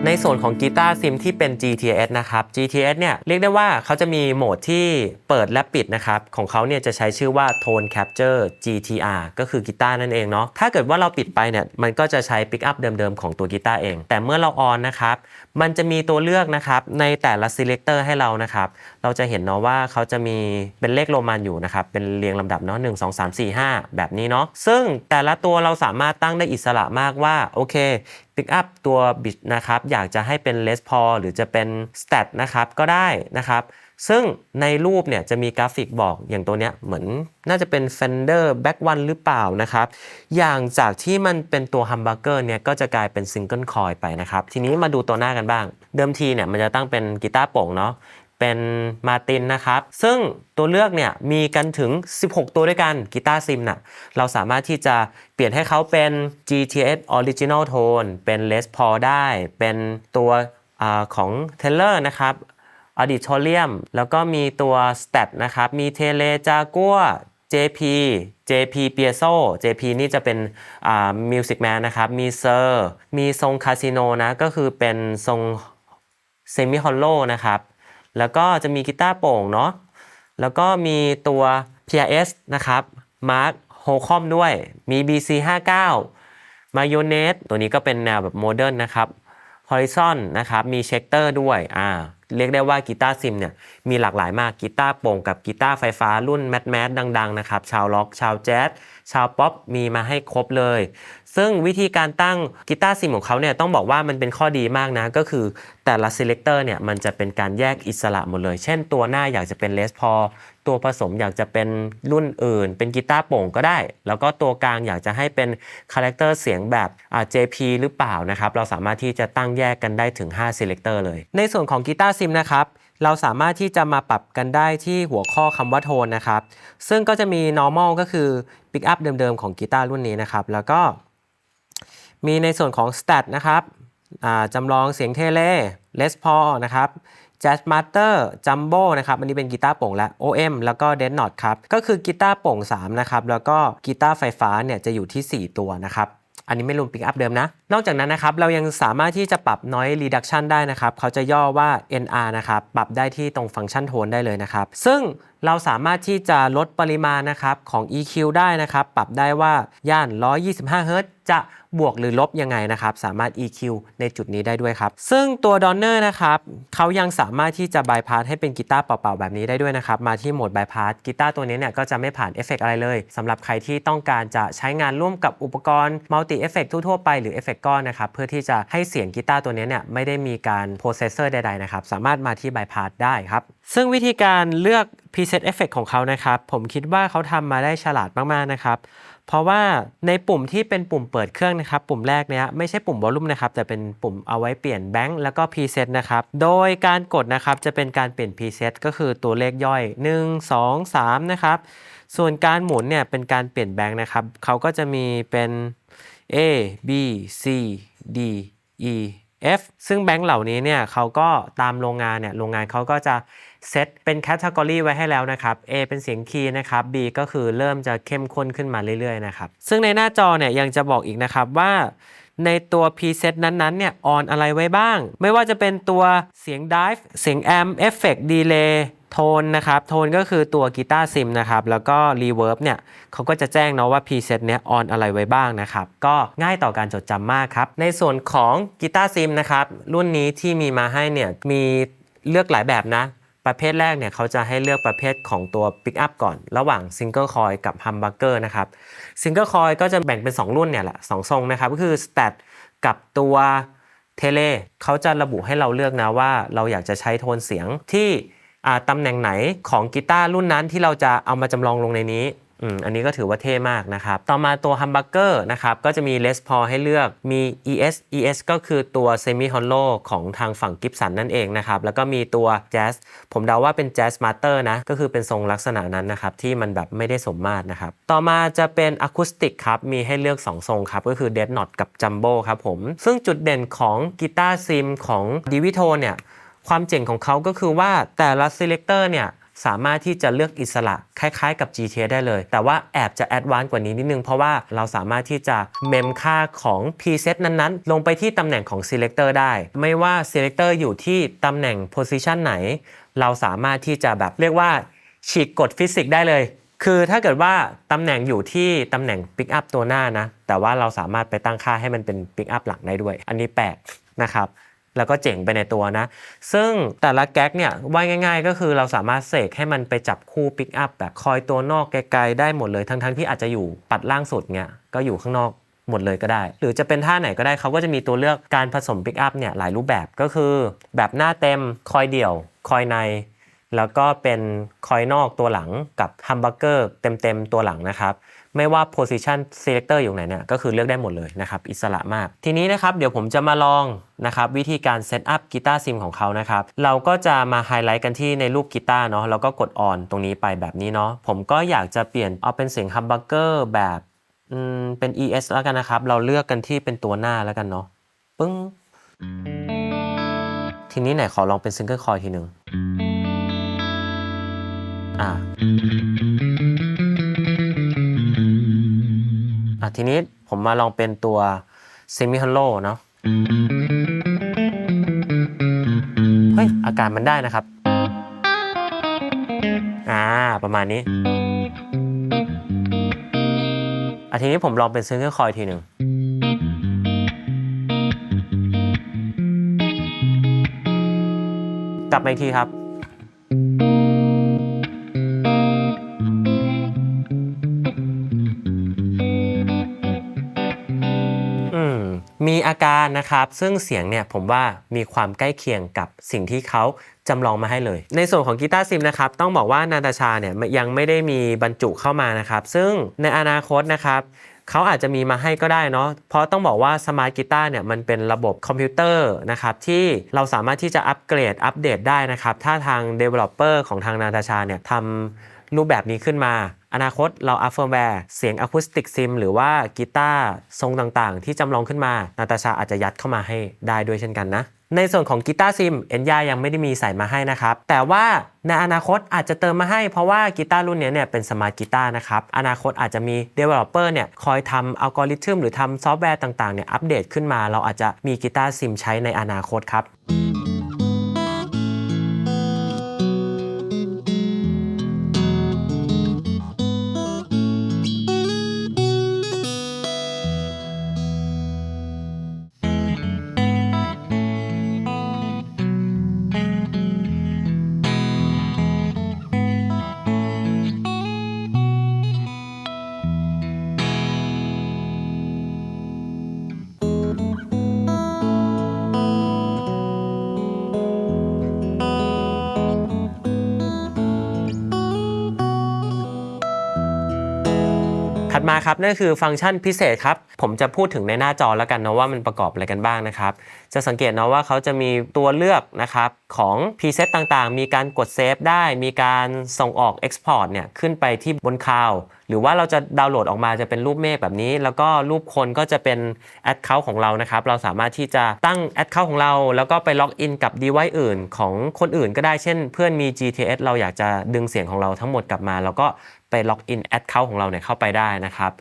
ในส่วนของกีตาร์ซิมที่เป็น GTS นะครับ GTS เนี่ยเรียกได้ว่าเขาจะมีโหมดที่เปิดและปิดนะครับของเขาเนี่ยจะใช้ชื่อว่า Tone Capture GTR ก็คือกีตาร์นั่นเองเนาะถ้าเกิดว่าเราปิดไปเนี่ยมันก็จะใช้ปิกอัพเดิมๆของตัวกีตาร์เองแต่เมื่อเราออนนะครับมันจะมีตัวเลือกนะครับในแต่ละ selector ให้เรานะครับเราจะเห็นเนาะว่าเขาจะมีเป็นเลขโรมันอยู่นะครับเป็นเรียงลำดับเนาะ1 2 3 4 5แบบนี้เนาะซึ่งแต่ละตัวเราสามารถตั้งได้อิสระมากว่าโอเคปิกอัพตัวบิตนะครับอยากจะให้เป็น Les Paul หรือจะเป็น Stat นะครับก็ได้นะครับซึ่งในรูปเนี่ยจะมีกราฟิกบอกอย่างตัวเนี้ยเหมือนน่าจะเป็น Fender Back One หรือเปล่านะครับอย่างจากที่มันเป็นตัว Humbucker เนี่ยก็จะกลายเป็น Single Coil ไปนะครับทีนี้มาดูตัวหน้ากันบ้างเดิมทีเนี่ยมันจะตั้งเป็นกีตาร์โปร่งเนาะเป็นมาตินนะครับซึ่งตัวเลือกเนี่ยมีกันถึง16ตัวด้วยกันกีตาร์ซิมน่ะเราสามารถที่จะเปลี่ยนให้เขาเป็น GTS Original Tone เป็น Les Paul ได้เป็นตัวของ Taylor นะครับ Auditorium แล้วก็มีตัว Stat นะครับมี Tele Jaguar JP Piezo JP นี่จะเป็นMusic Man นะครับมี Sir มีทรงคาสิโนนะก็คือเป็นทรง Semi Hollow นะครับแล้วก็จะมีกีตาร์โปร่งเนาะแล้วก็มีตัว PRS นะครับ Mark Holcomb ด้วยมี BC59 Mayonnaise ตัวนี้ก็เป็นแนวแบบโมเดิร์นนะครับ Horizon นะครับมีเช็คเตอร์ด้วยเรียกได้ว่ากีตาร์ซิมเนี่ยมีหลากหลายมากกีตาร์โปร่งกับกีตาร์ไฟฟ้ารุ่นแมสดังๆนะครับชาวล็อกชาวแจ๊สชาวป๊อปมีมาให้ครบเลยซึ่งวิธีการตั้งกีตาร์ซิมของเขาเนี่ยต้องบอกว่ามันเป็นข้อดีมากนะก็คือแต่ละ selector เนี่ยมันจะเป็นการแยกอิสระหมดเลยเช่นตัวหน้าอยากจะเป็น Les Paul ตัวผสมอยากจะเป็นรุ่นอื่นเป็นกีตาร์โปร่งก็ได้แล้วก็ตัวกลางอยากจะให้เป็นคาแรคเตอร์เสียงแบบJP หรือเปล่านะครับเราสามารถที่จะตั้งแยกกันได้ถึง5 selector เลยในส่วนของกีตาร์ซิมนะครับเราสามารถที่จะมาปรับกันได้ที่หัวข้อคำว่าโทนนะครับซึ่งก็จะมี normal ก็คือ pick up เดิมๆของกีตาร์รุ่นนี้นะครับแล้วก็มีในส่วนของ stat นะครับจำลองเสียงเทเล Les Paul นะครับ Jazz Master Jumbo นะครับอันนี้เป็นกีตาร์โปร่งและ OM แล้วก็ Dead Knot ครับก็คือกีตาร์โปร่ง3นะครับแล้วก็กีตาร์ไฟฟ้าเนี่ยจะอยู่ที่4ตัวนะครับอันนี้ไม่รวม pick up เดิมนะนอกจากนั้นนะครับเรายังสามารถที่จะปรับ noise reduction ได้นะครับเขาจะย่อว่า NR นะครับปรับได้ที่ตรงฟังก์ชันโทนได้เลยนะครับซึ่งเราสามารถที่จะลดปริมาณนะครับของ EQ ได้นะครับปรับได้ว่าย่าน125 Hz จะบวกหรือลบยังไงนะครับสามารถ EQ ในจุดนี้ได้ด้วยครับซึ่งตัวดอนเนอร์นะครับเขายังสามารถที่จะบายพาสให้เป็นกีตาร์เปล่าๆแบบนี้ได้ด้วยนะครับมาที่โหมดบายพาสกีตาร์ตัวนี้เนี่ยก็จะไม่ผ่านเอฟเฟกต์อะไรเลยสำหรับใครที่ต้องการจะใช้งานร่วมกับอุปกรณ์มัลติเอฟเฟกต์ทั่วๆไปหรือเอฟเฟกต์ก้อนนะครับเพื่อที่จะให้เสียงกีตาร์ตัวนี้เนี่ยไม่ได้มีการโปรเซสเซอร์ใดๆนะครับสามารถมาที่บายพาสได้ครับซึ่งวิธีการเลือก preset effect ของเขานะครับผมคิดว่าเขาทำมาได้ฉลาดมากๆนะครับเพราะว่าในปุ่มที่เป็นปุ่มเปิดเครื่องนะครับปุ่มแรกเนี้ยไม่ใช่ปุ่ม volume นะครับแต่เป็นปุ่มเอาไว้เปลี่ยนแบงค์แล้วก็ preset นะครับโดยการกดนะครับจะเป็นการเปลี่ยน preset ก็คือตัวเลขย่อย1 2 3นะครับส่วนการหมุนเนี่ยเป็นการเปลี่ยนแบงค์นะครับเขาก็จะมีเป็น A B C D E F ซึ่งแบงค์เหล่านี้เนี่ยเขาก็ตามโรงงานเนี่ยโรงงานเขาก็จะเซตเป็นแคตตากรีไว้ให้แล้วนะครับ A เป็นเสียงคีย์นะครับ B ก็คือเริ่มจะเข้มข้นขึ้นมาเรื่อยๆนะครับซึ่งในหน้าจอเนี่ยยังจะบอกอีกนะครับว่าในตัว preset นั้นๆเนี่ยออนอะไรไว้บ้างไม่ว่าจะเป็นตัวเสียง dive เสียง amp effect delay โทนนะครับโทนก็คือตัวกีตาร์ซิมนะครับแล้วก็รีเวิร์บเนี่ยเขาก็จะแจ้งเนาะว่า preset เนี้ยออนอะไรไว้บ้างนะครับก็ง่ายต่อการจดจำมากครับในส่วนของกีตาร์ซิมนะครับรุ่นนี้ที่มีมาให้เนี่ยมีเลือกหลายแบบนะประเภทแรกเนี่ยเขาจะให้เลือกประเภทของตัว pick up ก่อนระหว่าง single coil กับ humbucker นะครับ single coil ก็จะแบ่งเป็น2รุ่นเนี่ยแหละ2ทรงนะครับก็คือ stat กับตัวเทเลเขาจะระบุให้เราเลือกนะว่าเราอยากจะใช้โทนเสียงที่ตำแหน่งไหนของกีตาร์รุ่นนั้นที่เราจะเอามาจำลองลงในนี้อันนี้ก็ถือว่าเท่มากนะครับต่อมาตัว humbucker นะครับก็จะมี Les Paul ให้เลือกมี ES ก็คือตัว Semi Hollow ของทางฝั่ง Gibson นั่นเองนะครับแล้วก็มีตัว Jazz ผมเดาว่าเป็น Jazz Master นะก็คือเป็นทรงลักษณะนั้นนะครับที่มันแบบไม่ได้สมมาตรนะครับต่อมาจะเป็น Acoustic ครับมีให้เลือก2ทรงครับก็คือ Dead Knot กับ Jumbo ครับผมซึ่งจุดเด่นของกีตาร์ซิมของ Divitone เนี่ยความเจ๋งของเขาก็คือว่าแต่ละ selector เนี่ย สามารถที่จะเลือกอิสระคล้ายๆกับ GTA ได้เลยแต่ว่าแอบจะแอดวานซ์กว่านี้นิดนึงเพราะว่าเราสามารถที่จะเมมค่าของ preset นั้นๆลงไปที่ตำแหน่งของ selector ได้ไม่ว่า selector อยู่ที่ตำแหน่ง position ไหนเราสามารถที่จะแบบเรียกว่าฉีกกฎฟิสิกส์ได้เลยคือถ้าเกิดว่าตำแหน่งอยู่ที่ตำแหน่ง pick up ตัวหน้านะแต่ว่าเราสามารถไปตั้งค่าให้มันเป็น pick up หลังได้ด้วยอันนี้แปลกนะครับแล้วก็เจ๋งไปในตัวนะซึ่งแต่ละแก๊กเนี่ยว่าง่ายๆก็คือเราสามารถเสกให้มันไปจับคู่ปิกอัพแบบคอยตัวนอกไกลๆได้หมดเลยทั้งที่อาจจะอยู่ปัดล่างสุดเนี่ยก็อยู่ข้างนอกหมดเลยก็ได้หรือจะเป็นท่าไหนก็ได้เขาก็จะมีตัวเลือกการผสมปิกอัพเนี่ยหลายรูปแบบก็คือแบบหน้าเต็มคอยเดี่ยวคอยในแล้วก็เป็นคอยนอกตัวหลังกับฮัมบักเกอร์เต็มตัวหลังนะครับไม่ว่า position selector อยู่ไหนเนี่ยก็คือเลือกได้หมดเลยนะครับอิสระมากทีนี้นะครับเดี๋ยวผมจะมาลองนะครับวิธีการเซตอัพกีตาร์ซิมของเขานะครับเราก็จะมาไฮไลท์กันที่ในรูปกีตาร์เนาะแล้วก็กด on ตรงนี้ไปแบบนี้เนาะผมก็อยากจะเปลี่ยนเอาเป็นเสียงฮัมบักเกอร์แบบเป็น ES แล้วกันนะครับเราเลือกกันที่เป็นตัวหน้าแล้วกันเนาะปึ้งทีนี้ไหนขอลองเป็นซิงเกิลคอยทีนึงทีนี้ผมมาลองเป็นตัว Semi Hollow เนาะเฮ้ยอาการมันได้นะครับประมาณนี้ทีนี้ผมลองเป็น Single Coil ทีหนึ่งกลับมาอีกทีครับมีอาการนะครับซึ่งเสียงเนี่ยผมว่ามีความใกล้เคียงกับสิ่งที่เขาจำลองมาให้เลยในส่วนของกีตาร์ซิมนะครับต้องบอกว่านาตาชาเนี่ยยังไม่ได้มีบรรจุเข้ามานะครับซึ่งในอนาคตนะครับเขาอาจจะมีมาให้ก็ได้เนาะเพราะต้องบอกว่าสมาร์ทกีตาร์เนี่ยมันเป็นระบบคอมพิวเตอร์นะครับที่เราสามารถที่จะอัปเกรดอัปเดตได้นะครับถ้าทาง Developer ของทางนาตาชาเนี่ยทำรูปแบบนี้ขึ้นมาอนาคตเราอัพเฟิร์มแวร์เสียงอะคูสติกซิมหรือว่ากีตาร์ทรงต่างๆที่จำลองขึ้นมานาตาชาอาจจะยัดเข้ามาให้ได้ด้วยเช่นกันนะในส่วนของกีตาร์ซิมเอ็นย่ายังไม่ได้มีใส่มาให้นะครับแต่ว่าในอนาคตอาจจะเติมมาให้เพราะว่ากีตาร์รุ่นนี้เนี่ยเป็นสมาร์ทกีตาร์นะครับอนาคตอาจจะมี Developer เนี่ยคอยทำอัลกอริทึมหรือทำซอฟต์แวร์ต่างๆเนี่ยอัปเดตขึ้นมาเราอาจจะมีกีตาร์ซิมใช้ในอนาคตครับถัดมาครับนั่นคือฟังก์ชันพิเศษครับผมจะพูดถึงในหน้าจอแล้วกันนะว่ามันประกอบอะไรกันบ้างนะครับจะสังเกตนะว่าเขาจะมีตัวเลือกนะครับของพรีเซตต่างๆมีการกดเซฟได้มีการส่งออก Export เนี่ยขึ้นไปที่บนคลาวด์หรือว่าเราจะดาวน์โหลดออกมาจะเป็นรูปเมฆแบบนี้แล้วก็รูปคนก็จะเป็น Account ของเรานะครับเราสามารถที่จะตั้ง Account ของเราแล้วก็ไปล็อกอินกับ device อื่นของคนอื่นก็ได้เช่นเพื่อนมี GTS เราอยากจะดึงเสียงของเราทั้งหมดกลับมาแล้วก็ไปล็อกอิน Account ของเราเนี่ยเข้าไปได้นะครับ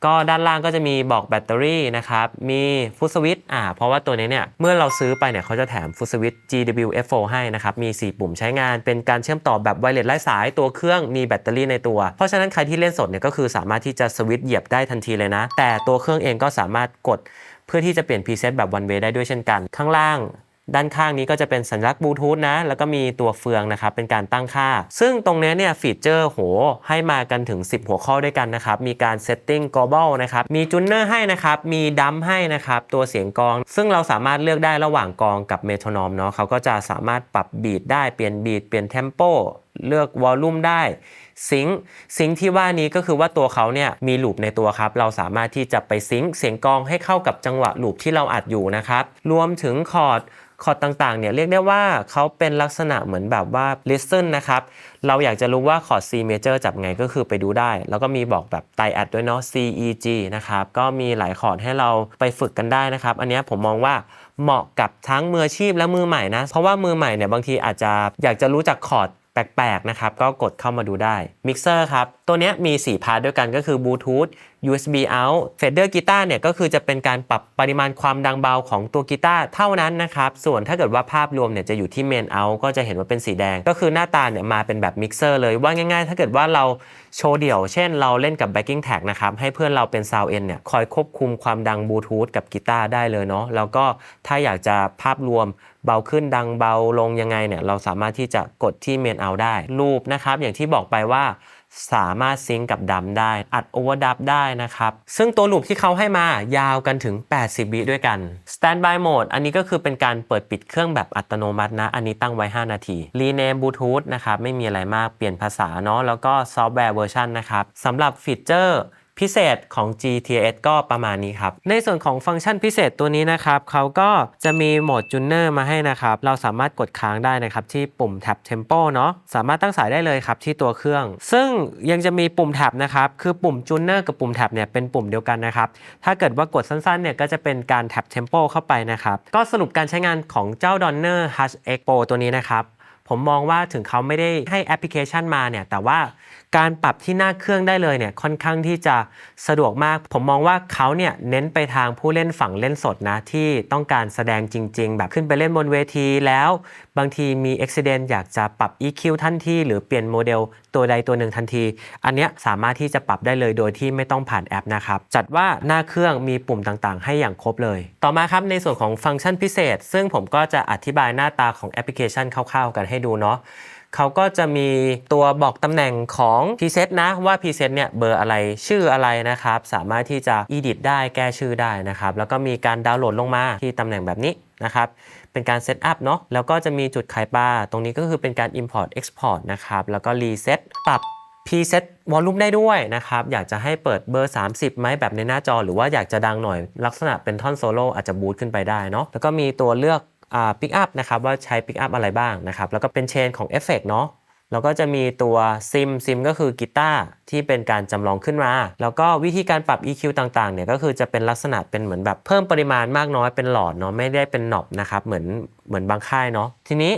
ก็ด้านล่างก็จะมีบอกแบตเตอรี่นะครับมีฟุตสวิตช์เพราะว่าตัวนี้เนี่ยเมื่อเราซื้อไปเนี่ยเขาจะแถมฟุตสวิตช์ GWF4 ให้นะครับมี4ปุ่มใช้งานเป็นการเชื่อมต่อแบบไวเลสไร้สายตัวเครื่องมีแบตเตอรี่ในตัวเพราะฉะนั้นใครที่เล่นสดเนี่ยก็คือสามารถที่จะสวิตช์เหยียบได้ทันทีเลยนะแต่ตัวเครื่องเองก็สามารถกดเพื่อที่จะเปลี่ยนพรีเซตแบบ one way ได้ด้วยเช่นกันข้างล่างด้านข้างนี้ก็จะเป็นสัญลักษณ์บลูทูธนะแล้วก็มีตัวเฟืองนะครับเป็นการตั้งค่าซึ่งตรงนี้เนี่ยฟีเจอร์ให้มากันถึง10หัวข้อด้วยกันนะครับมีการ setting global นะครับมีจูนเนอร์ให้นะครับมีดัมให้นะครับตัวเสียงกลองซึ่งเราสามารถเลือกได้ระหว่างกลองกับเมโทรนอมเนาะเขาก็จะสามารถปรับบีทได้เปลี่ยนบีทเปลี่ยนเทมโปเลือกวอลลุ่มได้ซิงค์ที่ว่านี้ก็คือว่าตัวเขาเนี่ยมีลูปในตัวครับเราสามารถที่จะไปซิงค์เสียงกลองให้เข้ากับจังหวะลูปที่เราอัดอยู่นะครับรวมถึงคอร์ดต่างๆเนี่ยเรียกได้ว่าเขาเป็นลักษณะเหมือนแบบว่า listen นะครับเราอยากจะรู้ว่าคอร์ด C major จับไงก็คือไปดูได้แล้วก็มีบอกแบบไตรแอดด้วยเนาะ C E G นะครับก็มีหลายคอร์ดให้เราไปฝึกกันได้นะครับอันนี้ผมมองว่าเหมาะกับทั้งมืออาชีพและมือใหม่นะเพราะว่ามือใหม่เนี่ยบางทีอาจจะอยากจะรู้จักคอร์ด แปลกๆนะครับก็กดเข้ามาดูได้มิกเซอร์ครับตัวนี้มี4พาร์ทด้วยกันก็คือบลูทูธ USB out Fader กีตาร์เนี่ยก็คือจะเป็นการปรับปริมาณความดังเบาของตัวกีตาร์เท่านั้นนะครับส่วนถ้าเกิดว่าภาพรวมเนี่ยจะอยู่ที่ Main out ก็จะเห็นว่าเป็นสีแดงก็คือหน้าตาเนี่ยมาเป็นแบบมิกเซอร์เลยว่าง่ายๆถ้าเกิดว่าเราโชว์เดี่ยวเช่นเราเล่นกับ backing track นะครับให้เพื่อนเราเป็น Sound N เนี่ยคอยควบคุมความดังบลูทูธกับกีตาร์ได้เลยเนาะแล้วก็ถ้าอยากจะภาพรวมเบาขึ้นดังเบาลงยังไงเนี่ยเราสามารถที่จะกดที่ Main out ได้รูปนะครับอย่างที่บอกไปว่าสามารถซิงก์กับดัมได้อัดโอเวอร์ดับได้นะครับซึ่งตัวลูปที่เขาให้มายาวกันถึง80วิด้วยกัน Standby Mode อันนี้ก็คือเป็นการเปิดปิดเครื่องแบบอัตโนมัตินะอันนี้ตั้งไว้5นาที Rename Bluetooth นะครับไม่มีอะไรมากเปลี่ยนภาษาเนาะแล้วก็ซอฟต์แวร์เวอร์ชันนะครับสำหรับฟีเจอร์พิเศษของ GTS ก็ประมาณนี้ครับในส่วนของฟังก์ชันพิเศษตัวนี้นะครับเขาก็จะมีโหมดจูนเนอร์มาให้นะครับเราสามารถกดค้างได้นะครับที่ปุ่มแท็บ Tempo เนาะสามารถตั้งสายได้เลยครับที่ตัวเครื่องซึ่งยังจะมีปุ่มแท็บนะครับคือปุ่มจูนเนอร์กับปุ่มแท็บเนี่ยเป็นปุ่มเดียวกันนะครับถ้าเกิดว่ากดสั้นๆเนี่ยก็จะเป็นการแท็บ Tempo เข้าไปนะครับก็สรุปการใช้งานของเจ้า Donner Hush X Pro ตัวนี้นะครับผมมองว่าถึงเขาไม่ได้ให้แอปพลิเคชันมาเนี่ยแต่ว่าการปรับที่หน้าเครื่องได้เลยเนี่ยค่อนข้างที่จะสะดวกมากผมมองว่าเขาเนี่ยเน้นไปทางผู้เล่นฝั่งเล่นสดนะที่ต้องการแสดงจริงๆแบบขึ้นไปเล่นบนเวทีแล้วบางทีมี Accident อยากจะปรับ EQ ทันทีหรือเปลี่ยนโมเดลตัวใดตัวหนึ่งทันทีอันเนี้ยสามารถที่จะปรับได้เลยโดยที่ไม่ต้องผ่านแอปนะครับจัดว่าหน้าเครื่องมีปุ่มต่างๆให้อย่างครบเลยต่อมาครับในส่วนของฟังก์ชันพิเศษซึ่งผมก็จะอธิบายหน้าตาของแอปพลิเคชันคร่าวๆกันให้ดูเนาะเขาก็จะมีตัวบอกตำแหน่งของ preset นะว่า preset เนี่ยเบอร์อะไรชื่ออะไรนะครับสามารถที่จะ edit ได้แก้ชื่อได้นะครับแล้วก็มีการดาวน์โหลดลงมาที่ตำแหน่งแบบนี้นะครับเป็นการเซตอัพเนาะแล้วก็จะมีจุดขายปลาตรงนี้ก็คือเป็นการ import export นะครับแล้วก็ reset ปรับ preset volume ได้ด้วยนะครับอยากจะให้เปิดเบอร์30ไหมแบบในหน้าจอหรือว่าอยากจะดังหน่อยลักษณะเป็นท่อนโซโล่อาจจะบูตขึ้นไปได้เนาะแล้วก็มีตัวเลือกปิกอัพนะครับว่าใช้ปิกอัพอะไรบ้างนะครับแล้วก็เป็นเชนของเอฟเฟกต์เนาะแล้วก็จะมีตัวซิมก็คือกีตาร์ที่เป็นการจำลองขึ้นมาแล้วก็วิธีการปรับ EQ ต่างๆเนี่ยก็คือจะเป็นลักษณะเป็นเหมือนแบบเพิ่มปริมาณมากน้อยเป็นหลอดเนาะไม่ได้เป็นหนอบนะครับเหมือนบางค่ายเนาะทีนี้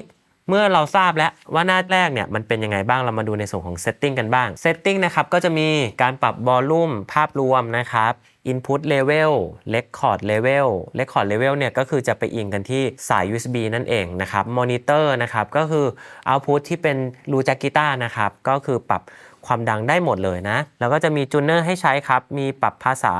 เมื่อเราทราบแล้วว่าหน้าแรกเนี่ยมันเป็นยังไงบ้างเรามาดูในส่วนของ Setting กันบ้าง Setting นะครับก็จะมีการปรับ Volume ภาพรวมนะครับ Input Level Record Level เนี่ยก็คือจะไปอิงกันที่สาย USB นั่นเองนะครับ Monitor นะครับก็คือ Output ที่เป็นรูแจ็คกีตาร์นะครับก็คือปรับความดังได้หมดเลยนะแล้วก็จะมี Tuner ให้ใช้ครับมีปรับภาษา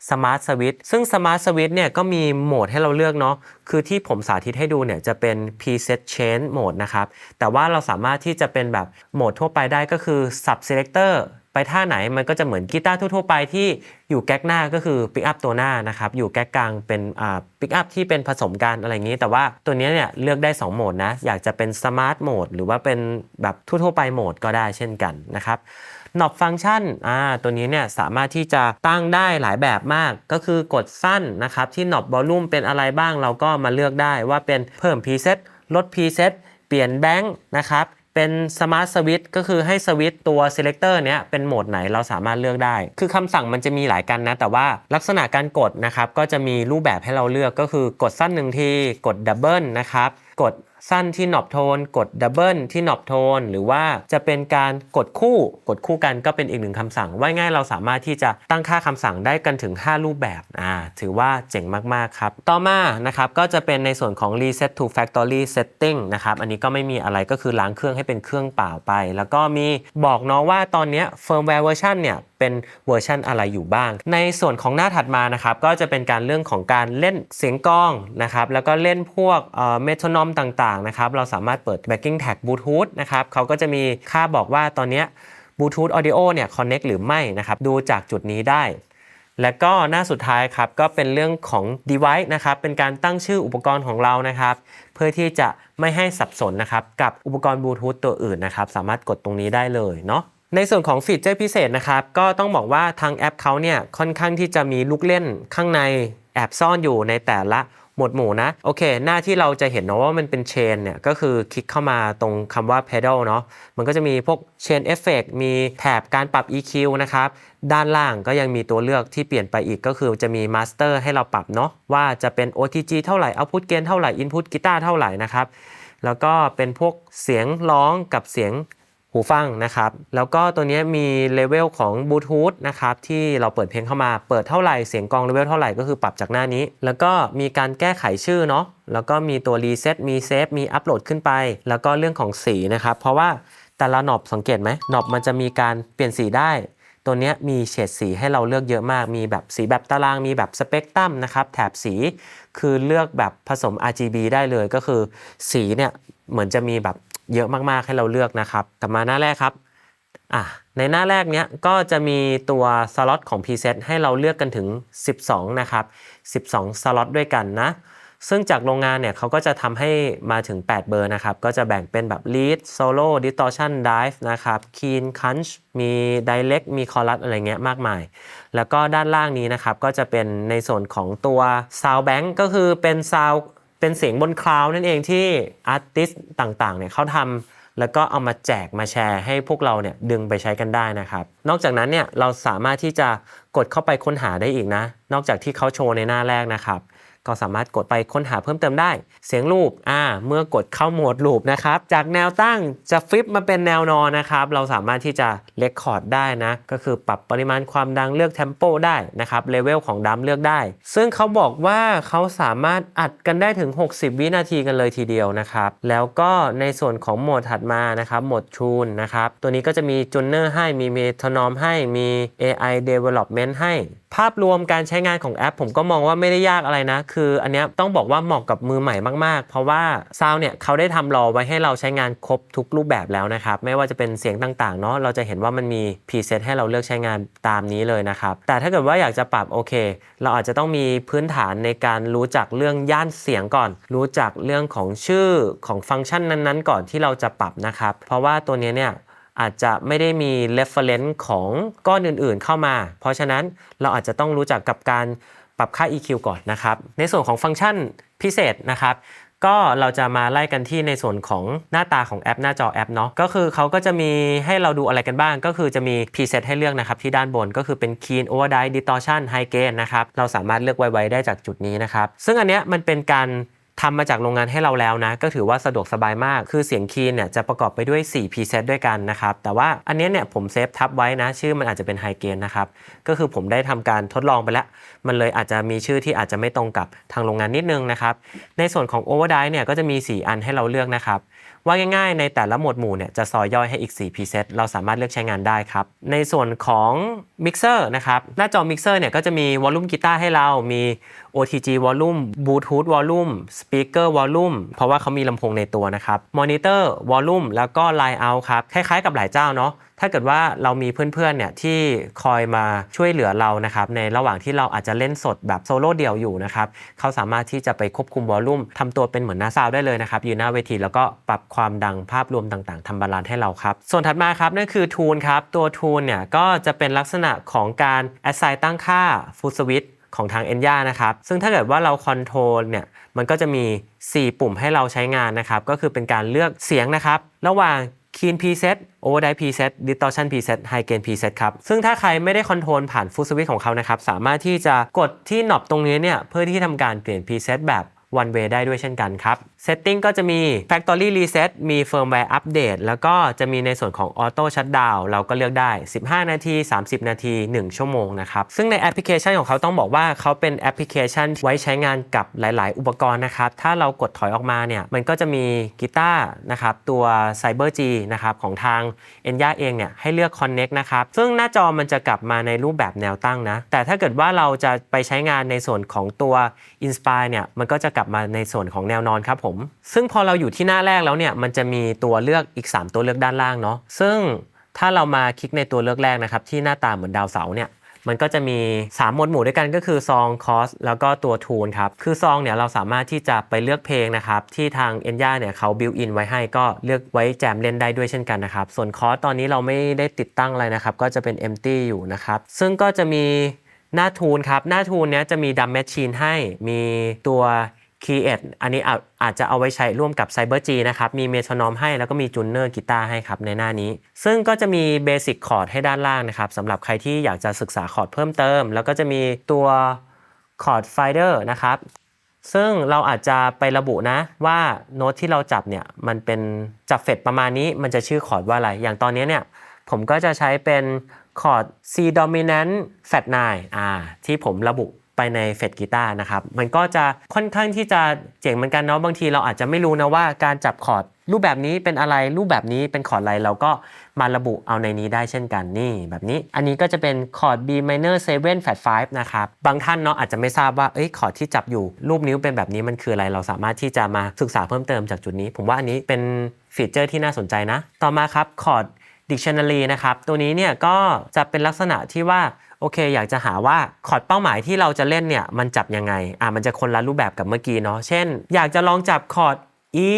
Smart Switch ซึ่ง Smart Switch เนี่ยก็มีโหมดให้เราเลือกเนาะคือที่ผมสาธิตให้ดูเนี่ยจะเป็น Preset Change Mode นะครับแต่ว่าเราสามารถที่จะเป็นแบบโหมดทั่วไปได้ก็คือ Sub Selector ไปท่าไหนมันก็จะเหมือนกีตาร์ทั่วๆไปที่อยู่แก๊กหน้าก็คือปิกอัพตัวหน้านะครับอยู่แก๊กกลางเป็นปิกอัพที่เป็นผสมกันอะไรอย่างนี้แต่ว่าตัวนี้เนี่ยเลือกได้2โหมดนะอยากจะเป็น Smart Mode หรือว่าเป็นแบบทั่วๆไปโหมดก็ได้เช่นกันนะครับหนอบฟังก์ชันตัวนี้เนี่ยสามารถที่จะตั้งได้หลายแบบมากก็คือกดสั้นนะครับที่หนอบวอลลุ่มเป็นอะไรบ้างเราก็มาเลือกได้ว่าเป็นเพิ่ม preset ลด preset เปลี่ยนแบงค์นะครับเป็น Smart Switch ก็คือให้สวิตช์ตัว Selector เนี้ยเป็นโหมดไหนเราสามารถเลือกได้คือคำสั่งมันจะมีหลายกันนะแต่ว่าลักษณะการกดนะครับก็จะมีรูปแบบให้เราเลือกก็คือกดสั้น1ทีกดดับเบิลนะครับกดสั้นที่หนอบโทนกดดับเบิลที่หนอบโทนหรือว่าจะเป็นการกดคู่กันก็เป็นอีกหนึ่งคำสั่งว่าง่ายเราสามารถที่จะตั้งค่าคำสั่งได้กันถึง5รูปแบบถือว่าเจ๋งมากๆครับต่อมานะครับก็จะเป็นในส่วนของ Reset to Factory Setting นะครับอันนี้ก็ไม่มีอะไรก็คือล้างเครื่องให้เป็นเครื่องเปล่าไปแล้วก็มีบอกเนาะว่าตอนนี้ Firmware Version เนี่ยเป็นเวอร์ชันอะไรอยู่บ้างในส่วนของหน้าถัดมานะครับก็จะเป็นการเรื่องของการเล่นเสียงกลองนะครับแล้วก็เล่นพวกเมโทรนอมต่างๆนะครับเราสามารถเปิด backing track Bluetooth นะครับเขาก็จะมีค่าบอกว่าตอนนี้ Bluetooth Audio เนี่ย connect หรือไม่นะครับดูจากจุดนี้ได้และก็หน้าสุดท้ายครับก็เป็นเรื่องของ device นะครับเป็นการตั้งชื่ออุปกรณ์ของเรานะครับเพื่อที่จะไม่ให้สับสนนะครับกับอุปกรณ์ Bluetooth ตัวอื่นนะครับสามารถกดตรงนี้ได้เลยเนาะในส่วนของฟีเจอร์พิเศษนะครับก็ต้องบอกว่าทางแอปเขาเนี่ยค่อนข้างที่จะมีลูกเล่นข้างในแอบซ่อนอยู่ในแต่ละหมวดหมู่นะโอเคหน้าที่เราจะเห็นเนาะว่ามันเป็นเชนเนี่ยก็คือคลิกเข้ามาตรงคำว่า pedal เนาะมันก็จะมีพวก chain effect มีแถบการปรับ EQ นะครับด้านล่างก็ยังมีตัวเลือกที่เปลี่ยนไปอีกก็คือจะมี master ให้เราปรับเนาะว่าจะเป็น OTG เท่าไหร่ output gain เท่าไหร่ input guitar เท่าไหร่นะครับ แล้วก็เป็นพวกเสียงร้องกับเสียงหูฟังนะครับแล้วก็ตัวนี้มีเลเวลของบลูทูธนะครับที่เราเปิดเพลงเข้ามาเปิดเท่าไหร่เสียงกลองเลเวลเท่าไหร่ก็คือปรับจากหน้านี้แล้วก็มีการแก้ไขชื่อเนาะแล้วก็มีตัวรีเซ็ตมีเซฟมีอัปโหลดขึ้นไปแล้วก็เรื่องของสีนะครับเพราะว่าแต่ละหนอบสังเกตไหมหนอบมันจะมีการเปลี่ยนสีได้ตัวนี้มีเฉดสีให้เราเลือกเยอะมากมีแบบสีแบบตารางมีแบบสเปกตรัมนะครับแถบสีคือเลือกแบบผสม RGB ได้เลยก็คือสีเนี่ยเหมือนจะมีแบบเยอะมากๆให้เราเลือกนะครับกลับมาหน้าแรกครับในหน้าแรกเนี้ยก็จะมีตัวสล็อตของ preset ให้เราเลือกกันถึง12นะครับ12สล็อตด้วยกันนะซึ่งจากโรงงานเนี่ยเขาก็จะทำให้มาถึง8เบอร์นะครับก็จะแบ่งเป็นแบบ lead solo distortion dive นะครับ clean crunch มี direct มี chorus อะไรเงี้ยมากมายแล้วก็ด้านล่างนี้นะครับก็จะเป็นในส่วนของตัว sound bank ก็คือเป็น sound เป็นเสียงบนคลาวด์นั่นเองที่อาร์ติสต์ต่างๆเนี่ยเขาทำแล้วก็เอามาแจกมาแชร์ให้พวกเราเนี่ยดึงไปใช้กันได้นะครับนอกจากนั้นเนี่ยเราสามารถที่จะกดเข้าไปค้นหาได้อีกนะนอกจากที่เขาโชว์ในหน้าแรกนะครับก็สามารถกดไปค้นหาเพิ่มเติมได้เสียงลูปเมื่อกดเข้าโหมดลูปนะครับจากแนวตั้งจะฟลิปมาเป็นแนวนอนนะครับเราสามารถที่จะเรคคอร์ดได้นะก็คือปรับปริมาณความดังเลือกเทมโปได้นะครับเลเวลของดัมเลือกได้ซึ่งเขาบอกว่าเขาสามารถอัดกันได้ถึง60วินาทีกันเลยทีเดียวนะครับแล้วก็ในส่วนของโหมดถัดมานะครับโหมดทูนนะครับตัวนี้ก็จะมีจูนเนอร์ให้มีเมโทรนอมให้มี AI Development ให้ภาพรวมการใช้งานของแอปผมก็มองว่าไม่ได้ยากอะไรนะคืออันนี้ต้องบอกว่าเหมาะกับมือใหม่มากๆเพราะว่าซาวเนี่ยเขาได้ทำรอไว้ให้เราใช้งานครบทุกรูปแบบแล้วนะครับไม่ว่าจะเป็นเสียงต่างๆเนาะเราจะเห็นว่ามันมีพรีเซตให้เราเลือกใช้งานตามนี้เลยนะครับแต่ถ้าเกิดว่าอยากจะปรับโอเคเราอาจจะต้องมีพื้นฐานในการรู้จักเรื่องย่านเสียงก่อนรู้จักเรื่องของชื่อของฟังก์ชันนั้นๆก่อนที่เราจะปรับนะครับเพราะว่าตัวนี้เนี่ยอาจจะไม่ได้มี reference ของก้อนอื่นๆเข้ามาเพราะฉะนั้นเราอาจจะต้องรู้จักกับการปรับค่า EQ ก่อนนะครับในส่วนของฟังก์ชันพิเศษนะครับก็เราจะมาไล่กันที่ในส่วนของหน้าตาของแอปหน้าจอแอปเนาะก็คือเขาก็จะมีให้เราดูอะไรกันบ้างก็คือจะมีพรีเซตให้เลือกนะครับที่ด้านบนก็คือเป็น Clean Overdrive Distortion High Gain นะครับเราสามารถเลือกไว้ได้จากจุดนี้นะครับซึ่งอันเนี้ยมันเป็นการทำมาจากโรงงานให้เราแล้วนะก็ถือว่าสะดวกสบายมากคือเสียงคีนเนี่ยจะประกอบไปด้วย4 preset ด้วยกันนะครับแต่ว่าอันนี้เนี่ยผมเซฟทับไว้นะชื่อมันอาจจะเป็นไฮเกนนะครับก็คือผมได้ทำการทดลองไปแล้วมันเลยอาจจะมีชื่อที่อาจจะไม่ตรงกับทางโรงงานนิดนึงนะครับในส่วนของ Overdrive เนี่ยก็จะมี4อันให้เราเลือกนะครับว่าง่ายๆในแต่ละหมวดหมู่เนี่ยจะซอยย่อยให้อีก4 preset เราสามารถเลือกใช้งานได้ครับในส่วนของ Mixer นะครับหน้าจอ Mixer เนี่ยก็จะมี Volume Guitar ให้เรามี OTG Volume Bluetooth Volume Speaker Volume เพราะว่าเขามีลำโพงในตัวนะครับ Monitor Volume แล้วก็ Line Out ครับคล้ายๆกับหลายเจ้าเนาะถ้าเกิดว่าเรามีเพื่อนๆเนี่ยที่คอยมาช่วยเหลือเรานะครับในระหว่างที่เราอาจจะเล่นสดแบบโซโล่เดี่ยวอยู่นะครับเขาสามารถที่จะไปควบคุมวอลลุ่มทำตัวเป็นเหมือนหน้าซาวได้เลยนะครับยืนหน้าเวทีแล้วก็ปรับความดังภาพรวมต่างๆทำบาลานซ์ให้เราครับส่วนถัดมาครับนั่นคือทูนครับตัวทูนเนี่ยก็จะเป็นลักษณะของการ assign ตั้งค่า full switch ของทาง Enya นะครับซึ่งถ้าเกิดว่าเราคอนโทรลเนี่ยมันก็จะมี4ปุ่มให้เราใช้งานนะครับก็คือเป็นการเลือกเสียงนะครับระหว่างClean Preset Overdrive Preset Distortion Preset High Gain Preset ครับซึ่งถ้าใครไม่ได้คอนโทรลผ่าน Full Switch ของเขานะครับสามารถที่จะกดที่หนอบตรงนี้เนี่ยเพื่อที่ทำการเปลี่ยน Preset แบบ One Way ได้ด้วยเช่นกันครับ Setting ก็จะมี Factory Reset มี Firmware Update แล้วก็จะมีในส่วนของ Auto Shutdown เราก็เลือกได้15นาที30นาที1ชั่วโมงนะครับซึ่งในแอปพลิเคชันของเขาต้องบอกว่าเขาเป็นแอปพลิเคชันไว้ใช้งานกับหลายๆอุปกรณ์นะครับถ้าเรากดถอยออกมาเนี่ยมันก็จะมีกีตาร์นะครับตัว Cyber G นะครับของทาง Enya เองเนี่ยให้เลือก Connect นะครับซึ่งหน้าจอมันจะกลับมาในรูปแบบแนวตั้งนะแต่ถ้าเกิดว่าเราจะไปใช้งานในส่วนของตัว Inspire เนี่ยมันก็จะกลับมาในส่วนของแนวนอนครับผมซึ่งพอเราอยู่ที่หน้าแรกแล้วเนี่ยมันจะมีตัวเลือกอีก3ตัวเลือกด้านล่างเนาะซึ่งถ้าเรามาคลิกในตัวเลือกแรกนะครับที่หน้าตาเหมือนดาวเสาร์เนี่ยมันก็จะมี3หมวดหมู่ด้วยกันก็คือซองคอร์สแล้วก็ตัวทูนครับคือซองเนี่ยเราสามารถที่จะไปเลือกเพลงนะครับที่ทาง Enya เนี่ยเขาบิวอินไว้ให้ก็เลือกไว้แจมเล่นได้ด้วยเช่นกันนะครับส่วนคอร์สตอนนี้เราไม่ได้ติดตั้งอะไรนะครับก็จะเป็น empty อยู่นะครับซึ่งก็จะมีหน้าทูนครับหน้าทูนเนี้ยจะมีดัมแมชชีนให้มีตัวCreate อันนี้อาจจะเอาไว้ใช้ร่วมกับ Cyber G นะครับมีเมโทรนอมให้แล้วก็มีจูนเนอร์กีตาร์ให้ครับในหน้านี้ซึ่งก็จะมีเบสิกคอร์ดให้ด้านล่างนะครับสำหรับใครที่อยากจะศึกษาคอร์ดเพิ่มเติมแล้วก็จะมีตัวคอร์ดไฟเดอร์นะครับ ซึ่งเราอาจจะไประบุนะว่าโน้ตที่เราจับเนี่ยมันเป็นจับเฟดประมาณนี้มันจะชื่อคอร์ดว่าอะไรอย่างตอนนี้เนี่ยผมก็จะใช้เป็นคอร์ด C dominant flat 9ที่ผมระบุไปในเฟดกีตาร์นะครับมันก็จะค่อนข้างที่จะเจ๋งเหมือนกันเนาะบางทีเราอาจจะไม่รู้นะว่าการจับคอร์ดรูปแบบนี้เป็นอะไรรูปแบบนี้เป็นคอร์ดอะไรเราก็มาระบุเอาในนี้ได้เช่นกันนี่แบบนี้อันนี้ก็จะเป็นคอร์ด B minor 7 flat 5นะครับบางท่านเนาะอาจจะไม่ทราบว่าคอร์ดที่จับอยู่รูปนิ้วเป็นแบบนี้มันคืออะไรเราสามารถที่จะมาศึกษาเพิ่มเติมจากจุดนี้ผมว่าอันนี้เป็นฟีเจอร์ที่น่าสนใจนะต่อมาครับคอร์ด Dictionary นะครับตัวนี้เนี่ยก็จะเป็นลักษณะที่ว่าโอเคอยากจะหาว่าคอร์ดเป้าหมายที่เราจะเล่นเนี่ยมันจับยังไงมันจะคนละรูปแบบกับเมื่อกี้เนาะเช่นอยากจะลองจับคอร์ด E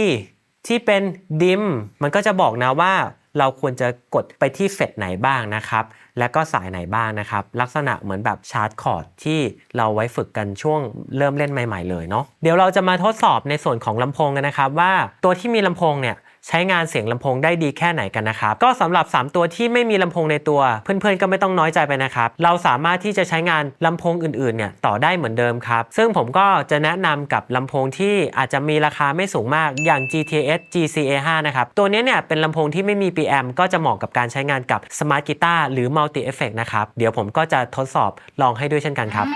ที่เป็นดิมมันก็จะบอกนะว่าเราควรจะกดไปที่เฟดไหนบ้างนะครับและก็สายไหนบ้างนะครับลักษณะเหมือนแบบชาร์ตคอร์ดที่เราไว้ฝึกกันช่วงเริ่มเล่นใหม่ๆเลยเนาะเดี๋ยวเราจะมาทดสอบในส่วนของลำโพงกันนะครับว่าตัวที่มีลำโพงเนี่ยใช้งานเสียงลำโพงได้ดีแค่ไหนกันนะครับก็สำหรับ3ตัวที่ไม่มีลำโพงในตัวเพื่อนๆก็ไม่ต้องน้อยใจไปนะครับเราสามารถที่จะใช้งานลำโพงอื่นๆเนี่ยต่อได้เหมือนเดิมครับซึ่งผมก็จะแนะนำกับลำโพงที่อาจจะมีราคาไม่สูงมากอย่าง GTS GCA5 นะครับตัวนี้เนี่ยเป็นลำโพงที่ไม่มี preamp ก็จะเหมาะกับการใช้งานกับ Smart Guitar หรือ Multi Effect นะครับเดี๋ยวผมก็จะทดสอบลองให้ด้วยเช่นกันครับ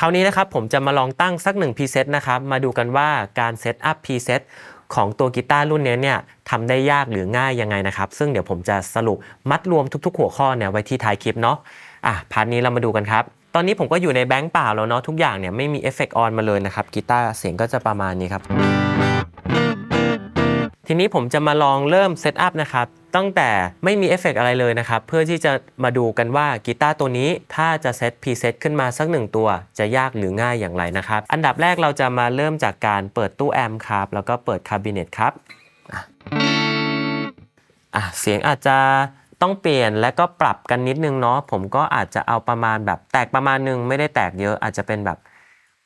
คราวนี้นะครับผมจะมาลองตั้งสัก1 preset นะครับมาดูกันว่าการเซตอัพ preset ของตัวกีตาร์รุ่นนี้เนี่ยทำได้ยากหรือง่ายยังไงนะครับซึ่งเดี๋ยวผมจะสรุปมัดรวมทุกๆหัวข้อเนี่ยไว้ที่ท้ายคลิปเนาะพาร์ทนี้เรามาดูกันครับตอนนี้ผมก็อยู่ในแบงค์เปล่าแล้วเนาะทุกอย่างเนี่ยไม่มีเอฟเฟกต์ออนมาเลยนะครับกีตาร์เสียงก็จะประมาณนี้ครับทีนี้ผมจะมาลองเริ่มเซตอัพนะครับตั้งแต่ไม่มีเอฟเฟกต์อะไรเลยนะครับเพื่อที่จะมาดูกันว่ากีตาร์ตัวนี้ถ้าจะเซตพรีเซตขึ้นมาสัก1ตัวจะยากหรือง่ายอย่างไรนะครับอันดับแรกเราจะมาเริ่มจากการเปิดตู้แอมป์ครับแล้วก็เปิดคาบิเนตครับเสียงอาจจะต้องเปลี่ยนและก็ปรับกันนิดนึงเนาะผมก็อาจจะเอาประมาณแบบแตกประมาณนึงไม่ได้แตกเยอะอาจจะเป็นแบบ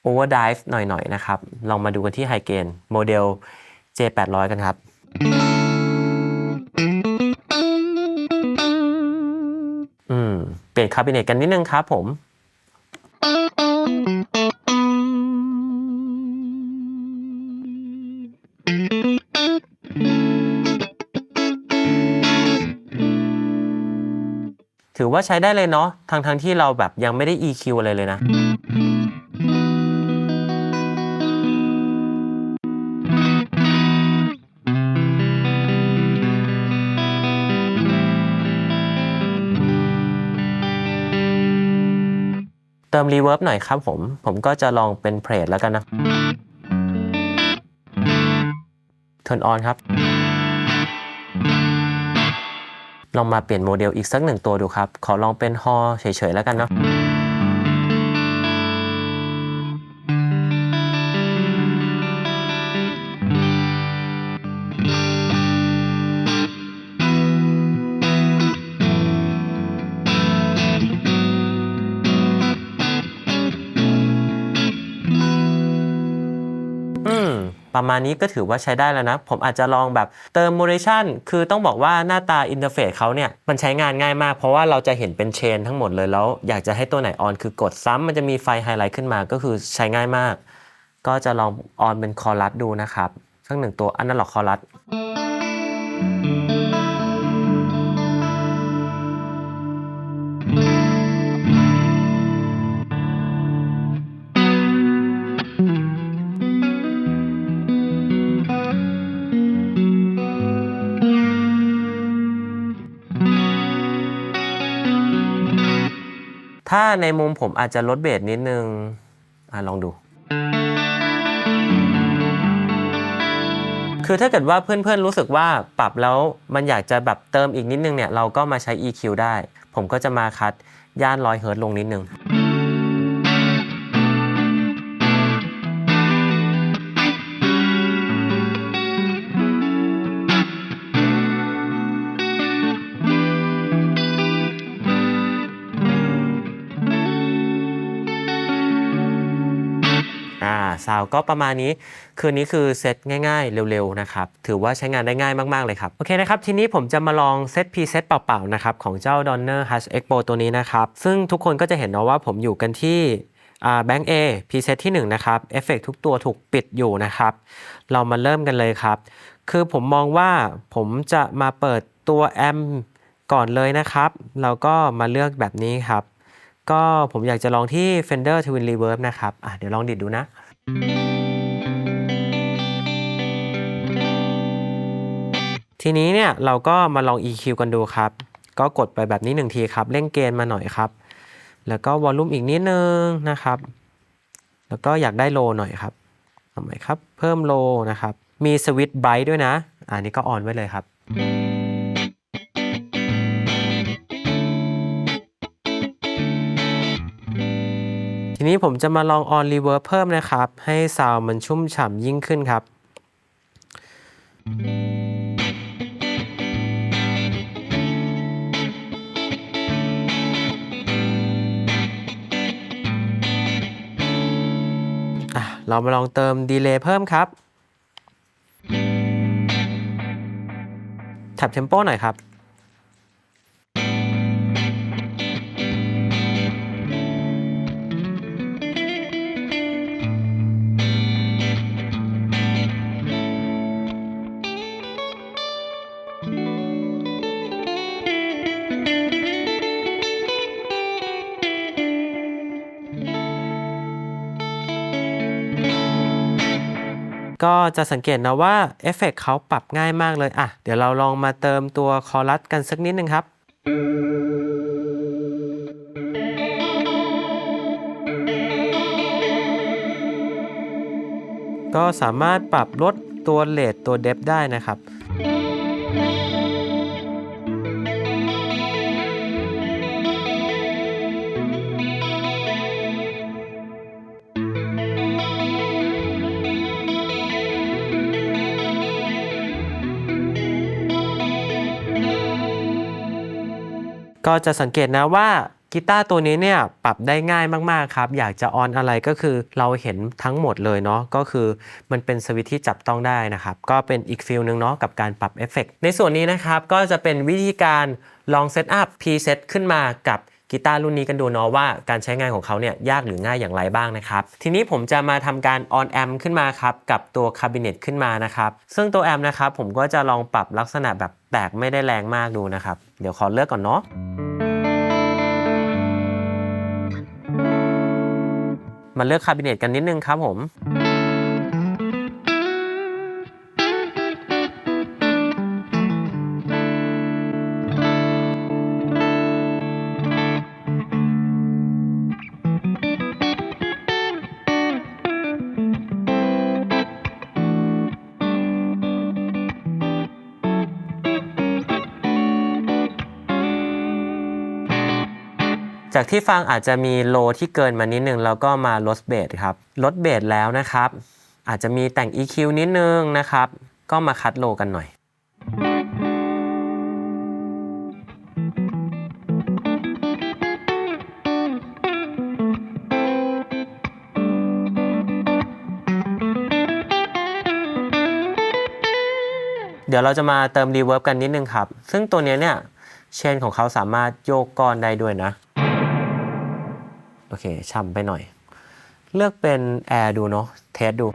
โอเวอร์ไดฟ์หน่อยๆนะครับลองมาดูกันที่ไฮเกนโมเดล J800 กันครับเปลี่ยนคาบิเนตกันนิดนึงครับผมถือว่าใช้ได้เลยเนาะทั้งที่เราแบบยังไม่ได้ EQ อะไรเลยนะ ติมรีเวิร์บหน่อยครับผมก็จะลองเป็นเพลทแล้วกันนะ Turn on ครับลองมาเปลี่ยนโมเดลอีกสัก1ตัวดูครับขอลองเป็นฮอเฉยๆแล้วกันเนาะประมาณนี้ก็ถือว่าใช้ได้แล้วนะผมอาจจะลองแบบเติม moderation คือต้องบอกว่าหน้าตาอินเทอร์เฟซเขาเนี่ยมันใช้งานง่ายมากเพราะว่าเราจะเห็นเป็นเชนทั้งหมดเลยแล้วอยากจะให้ตัวไหนออนคือกดซ้ำมันจะมีไฟไฮไลท์ขึ้นมาก็คือใช้ง่ายมากก็จะลองออนเป็นคอรัสดูนะครับสัก1ตัวอันนั้นหรอคอรัสถ้าในมุมผมอาจจะลดเบสนิดนึงลองดูคือถ้าเกิดว่าเพื่อนๆรู้สึกว่าปรับแล้วมันอยากจะแบบเติมอีกนิดนึงเนี่ยเราก็มาใช้ EQ ได้ผมก็จะมาคัดย่าน100 เฮิร์ตซ์ลงนิดนึงซาวก็ประมาณนี้คืนนี้คือเซตง่ายๆเร็วๆนะครับถือว่าใช้งานได้ง่ายมากๆเลยครับโอเคนะครับทีนี้ผมจะมาลองเซตพรีเซตเปล่าๆนะครับของเจ้า Donner Hush Expo ตัวนี้นะครับซึ่งทุกคนก็จะเห็นเนาะว่าผมอยู่กันที่Bank A พรีเซตที่1นะครับเอฟเฟกทุกตัวถูกปิดอยู่นะครับเรามาเริ่มกันเลยครับคือผมมองว่าผมจะมาเปิดตัวแอมก่อนเลยนะครับเราก็มาเลือกแบบนี้ครับก็ผมอยากจะลองที่ Fender Twin Reverb นะครับเดี๋ยวลองดิดดูนะทีนี้เนี่ยเราก็มาลอง EQ กันดูครับก็กดไปแบบนี้1ทีครับเร่งเกณฑ์มาหน่อยครับแล้วก็วอลลุ่มอีกนิดนึงนะครับแล้วก็อยากได้โลหน่อยครับทำไมครับเพิ่มโลนะครับมีสวิตช์ไบรท์ด้วยนะอันนี้ก็ออนไว้เลยครับทีนี้ผมจะมาลองออนรีเวิร์บเพิ่มนะครับให้ซาวด์มันชุ่มฉ่ำยิ่งขึ้นครับเรามาลองเติมดีเลย์เพิ่มครับแท็บเทมโปหน่อยครับก็จะสังเกตนะว่าเอฟเฟกต์เขาปรับง่ายมากเลยเดี๋ยวเราลองมาเติมตัวคอรัสกันสักนิดนึงครับก็สามารถปรับลดตัวเรทตัวเดฟได้นะครับก็จะสังเกตนะว่ากีตาร์ตัวนี้เนี่ยปรับได้ง่ายมากๆครับอยากจะออนอะไรก็คือเราเห็นทั้งหมดเลยเนาะก็คือมันเป็นสวิตช์ที่จับต้องได้นะครับก็เป็นอีกฟิลนึงเนาะกับการปรับเอฟเฟกต์ในส่วนนี้นะครับก็จะเป็นวิธีการลองเซตอัพพรีเซตขึ้นมากับกีตาร์รุ่นนี้กันดูเนาะว่าการใช้งานของเขาเนี่ยยากหรือง่ายอย่างไรบ้างนะครับทีนี้ผมจะมาทำการออนแอมขึ้นมาครับกับตัวคาบิเนตขึ้นมานะครับซึ่งตัวแอมนะครับผมก็จะลองปรับลักษณะแบบแตกไม่ได้แรงมากดูนะครับเดี๋ยวขอเลือกก่อนเนาะมาเลือกคาบิเนตกันนิดนึงครับผม จากที่ฟังอาจจะมีโลที่เกินมานิดนึงแล้วก็มาลดเบสครับลดเบสแล้วนะครับอาจจะมีแต่ง EQ นิดนึงนะครับก็มาคัดโลกันหน่อยเดี๋ยวเราจะมาเติมรีเวิร์บกันนิดนึงครับซึ่งตัวนี้เนี่ยเชนของเขาสามารถโยกก้อนได้ด้วยนะโอเคช่ำไปหน่อยเลือกเป็นแอร์ดูเนาะเทสดู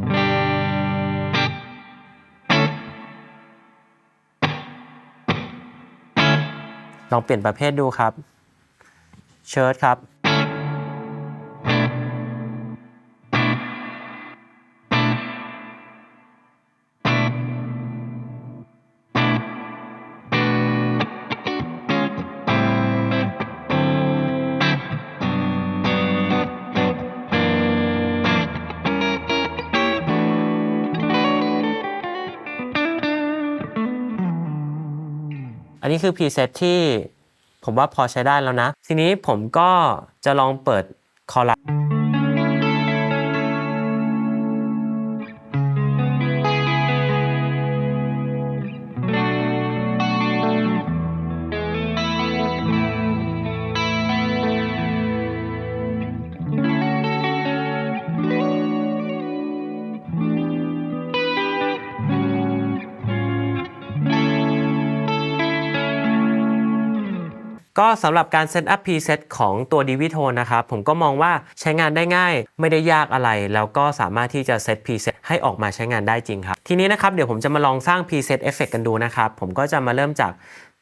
ลองเปลี่ยนประเภทดูครับเชิร์ตครับอันนี้คือพรีเซตที่ผมว่าพอใช้ได้แล้วนะทีนี้ผมก็จะลองเปิดคอรัสก็สำหรับการเซตอัพพรีเซตของตัว Divitone นะครับผมก็มองว่าใช้งานได้ง่ายไม่ได้ยากอะไรแล้วก็สามารถที่จะเซตพรีเซตให้ออกมาใช้งานได้จริงครับทีนี้นะครับเดี๋ยวผมจะมาลองสร้างพรีเซตเอฟเฟกต์กันดูนะครับผมก็จะมาเริ่มจาก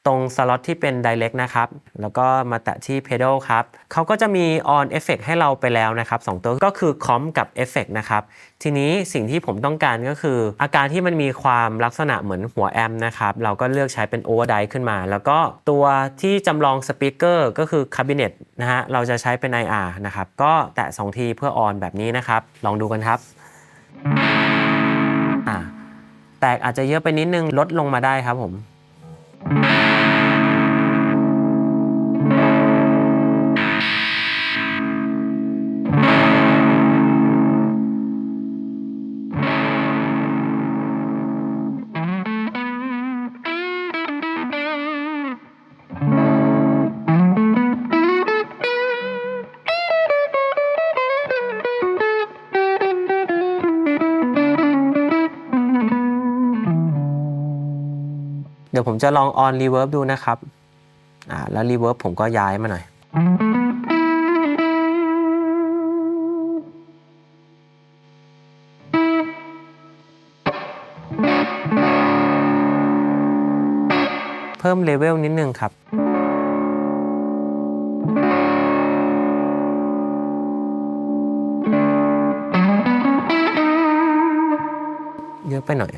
ตรงสล็อตที่เป็น Direct นะครับแล้วก็มาแตะที่ Pedal ครับเขาก็จะมี On Effect ให้เราไปแล้วนะครับ2ตัวก็คือ Comp กับ Effect นะครับทีนี้สิ่งที่ผมต้องการก็คืออาการที่มันมีความลักษณะเหมือนหัวแอมป์นะครับเราก็เลือกใช้เป็น Overdrive ขึ้นมาแล้วก็ตัวที่จำลองสปีกเกอร์ก็คือ Cabinet นะฮะเราจะใช้เป็น IR นะครับก็แตะ2ทีเพื่อ On แบบนี้นะครับลองดูกันครับแตกอาจจะเยอะไปนิดนึงลดลงมาได้ครับผมเดี๋ยวผมจะลอง on reverb ดูนะครับแล้ว reverb ผมก็ย้ายมาหน่อยเพิ่มเลเวลนิดนึงครับเยอะไปหน่อย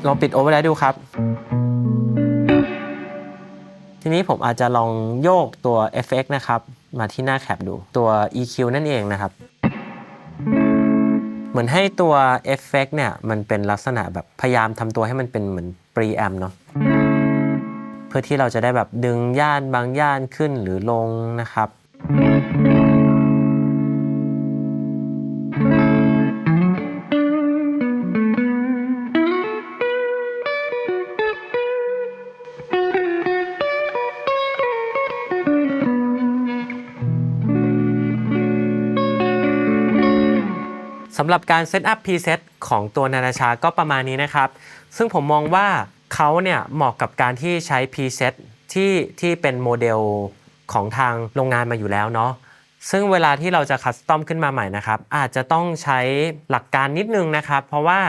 ลองปิดโอเวอร์ไดดูครับทีนี้ผมอาจจะลองโยกตัว FX นะครับมาที่หน้าแคปดูตัว EQ นั่นเองนะครับเหมือนให้ตัว Effect เนี่ยมันเป็นลักษณะแบบพยายามทำตัวให้มันเป็นเหมือน Preamp เนาะเพื่อที่เราจะได้แบบดึงย่านบางย่านขึ้นหรือลงนะครับสำหรับการเซตอัพพรีเซตของตัวนานาชาก็ประมาณนี้นะครับซึ่งผมมองว่าเขาเนี่ยเหมาะกับการที่ใช้พรีเซตที่เป็นโมเดลของทางโรงงานมาอยู่แล้วเนาะ ซึ่งเวลาที่เราจะคัสตอมขึ้นมาใหม่นะครับอาจจะต้องใช้หลักการนิดนึงนะครับเพราะว่า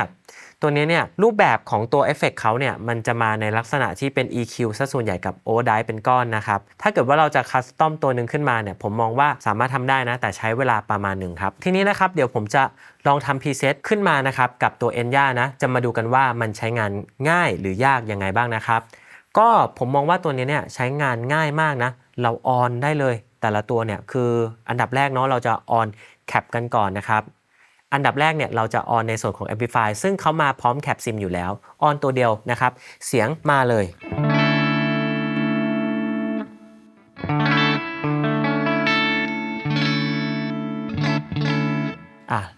ตัวนี้เนี่ยรูปแบบของตัวเอฟเฟกต์เขาเนี่ยมันจะมาในลักษณะที่เป็น EQ ซะส่วนใหญ่กับ Overdrive เป็นก้อนนะครับถ้าเกิดว่าเราจะคัสตอมตัวหนึ่งขึ้นมาเนี่ยผมมองว่าสามารถทำได้นะแต่ใช้เวลาประมาณหนึ่งครับทีนี้นะครับเดี๋ยวผมจะลองทำ preset ขึ้นมานะครับกับตัว Enya นะจะมาดูกันว่ามันใช้งานง่ายหรือยากยังไงบ้างนะครับก็ผมมองว่าตัวนี้เนี่ยใช้งานง่ายมากนะเราออนได้เลยแต่ละตัวเนี่ยคืออันดับแรกเนาะเราจะออนแคปกันก่อนนะครับอันดับแรกเนี่ยเราจะออนในส่วนของ Amplify ซึ่งเขามาพร้อมแคปซิมอยู่แล้วออนตัวเดียวนะครับเสียงมาเลย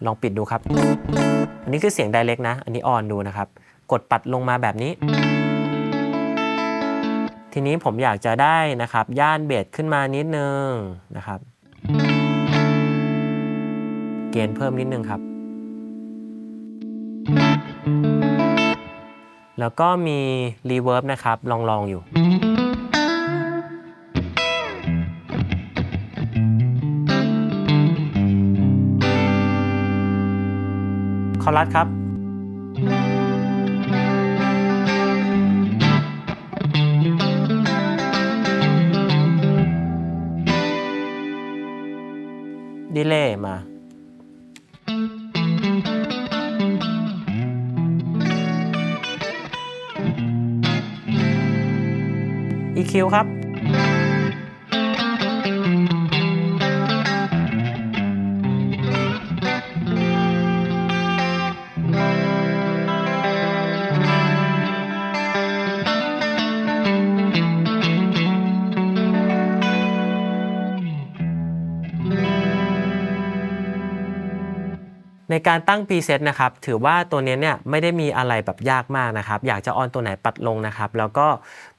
ลองปิดดูครับอันนี้คือเสียง Direct นะอันนี้ออนดูนะครับกดปัดลงมาแบบนี้ทีนี้ผมอยากจะได้นะครับย่านเบสขึ้นมานิดนึงนะครับเกณฑ์เพิ่มนิดนึงครับแล้วก็มี Reverb นะครับลองอยู่คอรัสครับดีเลย์มา EQ ครับในการตั้ง preset นะครับถือว่าตัวนี้เนี่ยไม่ได้มีอะไรแบบยากมากนะครับอยากจะออนตัวไหนปัดลงนะครับแล้วก็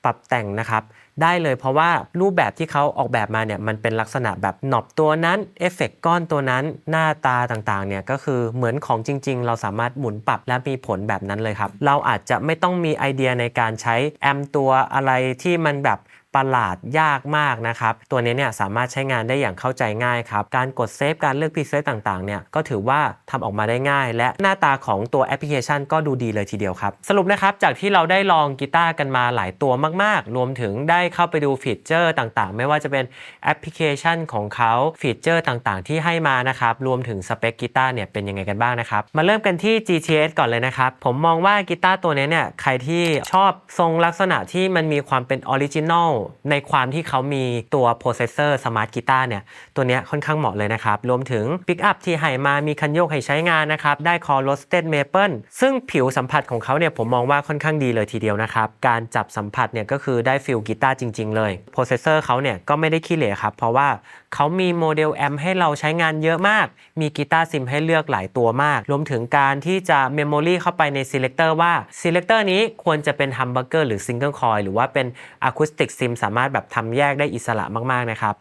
ปรับแต่งนะครับได้เลยเพราะว่ารูปแบบที่เขาออกแบบมาเนี่ยมันเป็นลักษณะแบบหนอบตัวนั้นเอฟเฟกต์ก้อนตัวนั้นหน้าตาต่างๆเนี่ยก็คือเหมือนของจริงๆเราสามารถหมุนปรับและมีผลแบบนั้นเลยครับเราอาจจะไม่ต้องมีไอเดียในการใช้แอมตัวอะไรที่มันแบบประหลาดยากมากนะครับตัวนี้เนี่ยสามารถใช้งานได้อย่างเข้าใจง่ายครับการกดเซฟการเลือกพรีเซตต่างๆเนี่ยก็ถือว่าทำออกมาได้ง่ายและหน้าตาของตัวแอปพลิเคชันก็ดูดีเลยทีเดียวครับสรุปนะครับจากที่เราได้ลองกีตาร์กันมาหลายตัวมากๆรวมถึงได้เข้าไปดูฟีเจอร์ต่างๆไม่ว่าจะเป็นแอปพลิเคชันของเขาฟีเจอร์ต่างๆที่ให้มานะครับรวมถึงสเปคกีตาร์เนี่ยเป็นยังไงกันบ้างนะครับมาเริ่มกันที่ GTS ก่อนเลยนะครับผมมองว่ากีตาร์ตัวนี้เนี่ยใครที่ชอบทรงลักษณะที่มันมีความเป็นออริจินอลในความที่เขามีตัวโปรเซสเซอร์สมาร์ทกีตาร์เนี่ยตัวนี้ค่อนข้างเหมาะเลยนะครับรวมถึงปิกอัพที่ให้มามีคันโยกให้ใช้งานนะครับได้คอ Roasted Maple ซึ่งผิวสัมผัสของเขาเนี่ยผมมองว่าค่อนข้างดีเลยทีเดียวนะครับการจับสัมผัสเนี่ยก็คือได้ฟีลกีตาร์จริงๆเลยโปรเซสเซอร์เขาเนี่ยก็ไม่ได้ขี้เหร่ครับเพราะว่าเขามีโมเดลแอมให้เราใช้งานเยอะมากมีกีตาร์ซิมให้เลือกหลายตัวมากรวมถึงการที่จะเมมโมรีเข้าไปใน Selector ว่า Selector นี้ควรจะเป็น Humbucker หรือ Single Coil หรือว่าเป็น Acoustic Sim สามารถแบบทำแยกได้อิสระมากๆนะครับ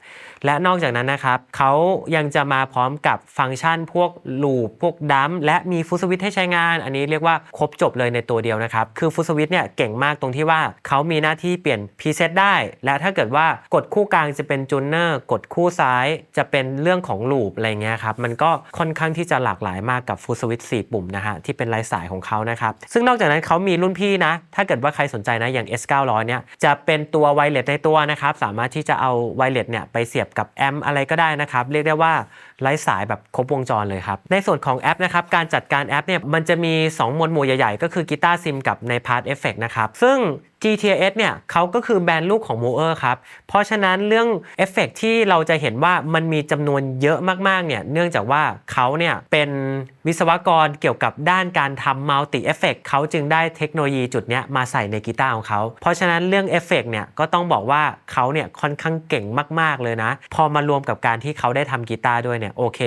และนอกจากนั้นนะครับเขายังจะมาพร้อมกับฟังก์ชันพวกลูปพวกดัมและมีฟุตสวิตช์ให้ใช้งานอันนี้เรียกว่าครบจบเลยในตัวเดียวนะครับคือฟุตสวิตช์เนี่ยเก่งมากตรงที่ว่าเขามีหน้าที่เปลี่ยนพรีเซตได้และถ้าเกิดว่ากดคู่กลางจะเป็นจูนเนอร์กดคู่ซ้ายจะเป็นเรื่องของลูปอะไรเงี้ยครับมันก็ค่อนข้างที่จะหลากหลายมากกับฟุตสวิตช์4ปุ่มนะฮะที่เป็นลายสายของเขานะครับซึ่งนอกจากนั้นเขามีรุ่นพี่นะถ้าเกิดว่าใครสนใจนะอย่าง S900 เนี่ยจะเป็นตัวไวเลสในตัวนะครับสามารถที่จะเอาไวเลสเนี่ยไปเสียบกับแอมป์อะไรก็ได้นะครับเรียกได้ว่าไร้สายแบบครบวงจรเลยครับในส่วนของแอปนะครับการจัดการแอปเนี่ยมันจะมี2หมวดใหญ่ๆก็คือกีตาร์ซิมกับในพาร์ทเอฟเฟกต์นะครับซึ่ง GTS เนี่ยเขาก็คือแบรนด์ลูกของ Moer ครับเพราะฉะนั้นเรื่องเอฟเฟกต์ที่เราจะเห็นว่ามันมีจำนวนเยอะมากๆเนี่ยเนื่องจากว่าเขาเนี่ยเป็นวิศวกรเกี่ยวกับด้านการทำมัลติเอฟเฟกต์เขาจึงได้เทคโนโลยีจุดนี้มาใส่ในกีตาร์ของเขาเพราะฉะนั้นเรื่องเอฟเฟกต์เนี่ยก็ต้องบอกว่าเขาเนี่ยค่อนข้างเก่งมากๆเลยนะพอมารวมกับการที่เขาได้ทำกีตาร์ด้วยเนี่ยโอเค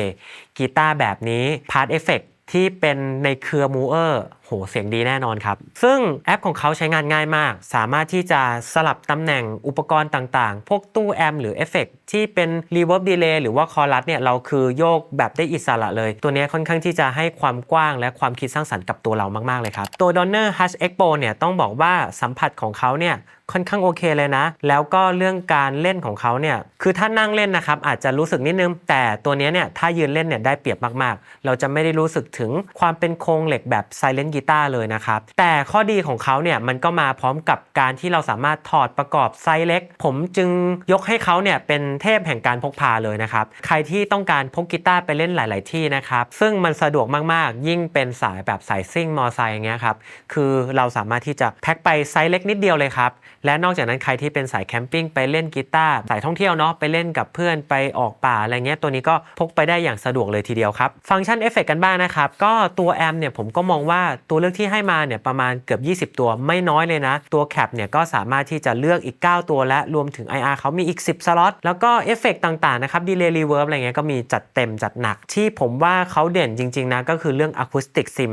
กีตาร์แบบนี้พาร์ทเอฟเฟกต์ที่เป็นในเครือมูเออร์ โหเสียงดีแน่นอนครับซึ่งแอปของเขาใช้งานง่ายมากสามารถที่จะสลับตำแหน่งอุปกรณ์ต่างๆพวกตู้แอมป์หรือเอฟเฟกต์ที่เป็น reverb delay หรือว่าคอรัสเนี่ยเราคือโยกแบบได้อิสระเลยตัวนี้ค่อนข้างที่จะให้ความกว้างและความคิดสร้างสรรค์กับตัวเรามากๆเลยครับตัว Donner Hush Expo เนี่ยต้องบอกว่าสัมผัสของเขาเนี่ยค่อนข้างโอเคเลยนะแล้วก็เรื่องการเล่นของเขาเนี่ยคือถ้านั่งเล่นนะครับอาจจะรู้สึกนิดนึงแต่ตัวนี้เนี่ยถ้ายืนเล่นเนี่ยได้เปรียบมากๆเราจะไม่ได้รู้สึกถึงความเป็นโครงเหล็กแบบ Silent Guitar เลยนะครับแต่ข้อดีของเขาเนี่ยมันก็มาพร้อมกับการที่เราสามารถถอดประกอบไซส์เล็กผมจึงยกให้เขาเนี่ยเป็นเทพแห่งการพกพาเลยนะครับใครที่ต้องการพกกีตาร์ไปเล่นหลายๆที่นะครับซึ่งมันสะดวกมากๆยิ่งเป็นสายแบบสายซิ่งมอไซค์อย่างเงี้ยครับคือเราสามารถที่จะแพ็คไปไซส์เล็กนิดเดียวเลยครับและนอกจากนั้นใครที่เป็นสายแคมปิ้งไปเล่นกีตาร์สายท่องเที่ยวเนาะไปเล่นกับเพื่อนไปออกป่าอะไรเงี้ยตัวนี้ก็พกไปได้อย่างสะดวกเลยทีเดียวครับฟังก์ชันเอฟเฟกต์กันบ้างนะครับก็ตัวแอมป์เนี่ยผมก็มองว่าตัวเลือกที่ให้มาเนี่ยประมาณเกือบ20ตัวไม่น้อยเลยนะตัวแคปเนี่ยก็สามารถที่จะเลือกอีก9ตัวและรวมถึง IR เขามีอีก10สล็อตแล้วก็เอฟเฟกต์ต่างๆนะครับดีเลย์รีเวิร์บอะไรเงี้ยก็มีจัดเต็มจัดหนักที่ผมว่าเขาเด่นจริงๆนะก็คือเรื่องอะคูสติกซิม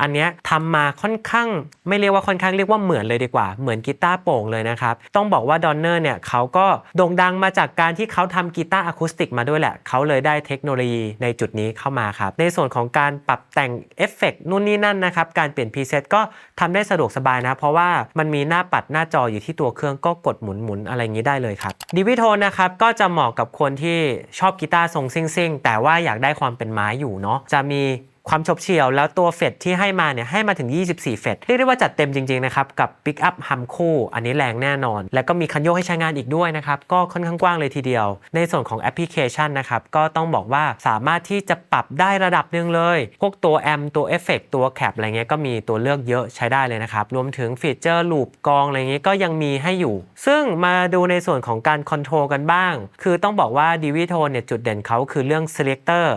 อันเนี้ยทำมาค่อนข้างไม่เรียกว่าค่อนข้างเรียกว่าเหมือนเลยดีกว่าเหมือนกีตาร์โปร่งเลยนะครับต้องบอกว่า Donner เนี่ยเขาก็โด่งดังมาจากการที่เขาทำกีตาร์อะคูสติกมาด้วยแหละเขาเลยได้เทคโนโลยีในจุดนี้เข้ามาครับในส่วนของการปรับแต่งเอฟเฟกต์นู่นนี่นั่นนะครับการเปลี่ยนพรีเซตก็ทำได้สะดวกสบายนะเพราะว่ามันมีหน้าปัดหน้าจออยู่ที่ตัวเครื่องก็กดหมุนอะไรอย่างนี้ได้เลยครับดิวิโทนนะครับก็จะเหมาะกับคนที่ชอบกีตาร์ทรงซิ่งๆแต่ว่าอยากได้ความเป็นไม้อยู่เนาะจะมีความฉบเฉี่ยวแล้วตัวเฟดที่ให้มาเนี่ยให้มาถึง24เฟดเรียกได้ว่าจัดเต็มจริงๆนะครับกับปิกอัพฮัมคู่อันนี้แรงแน่นอนแล้วก็มีคันโยกให้ใช้งานอีกด้วยนะครับก็ค่อนข้างกว้างเลยทีเดียวในส่วนของแอปพลิเคชันนะครับก็ต้องบอกว่าสามารถที่จะปรับได้ระดับหนึ่งเลยพวกตัวแอมตัวเอฟเฟกตัวแคปอะไรเงี้ยก็มีตัวเลือกเยอะใช้ได้เลยนะครับรวมถึงฟีเจอร์ลูปกองอะไรเงี้ยก็ยังมีให้อยู่ซึ่งมาดูในส่วนของการคอนโทรลกันบ้างคือต้องบอกว่าดิวิโทนเนี่ยจุดเด่นเขาคือเรื่อง selector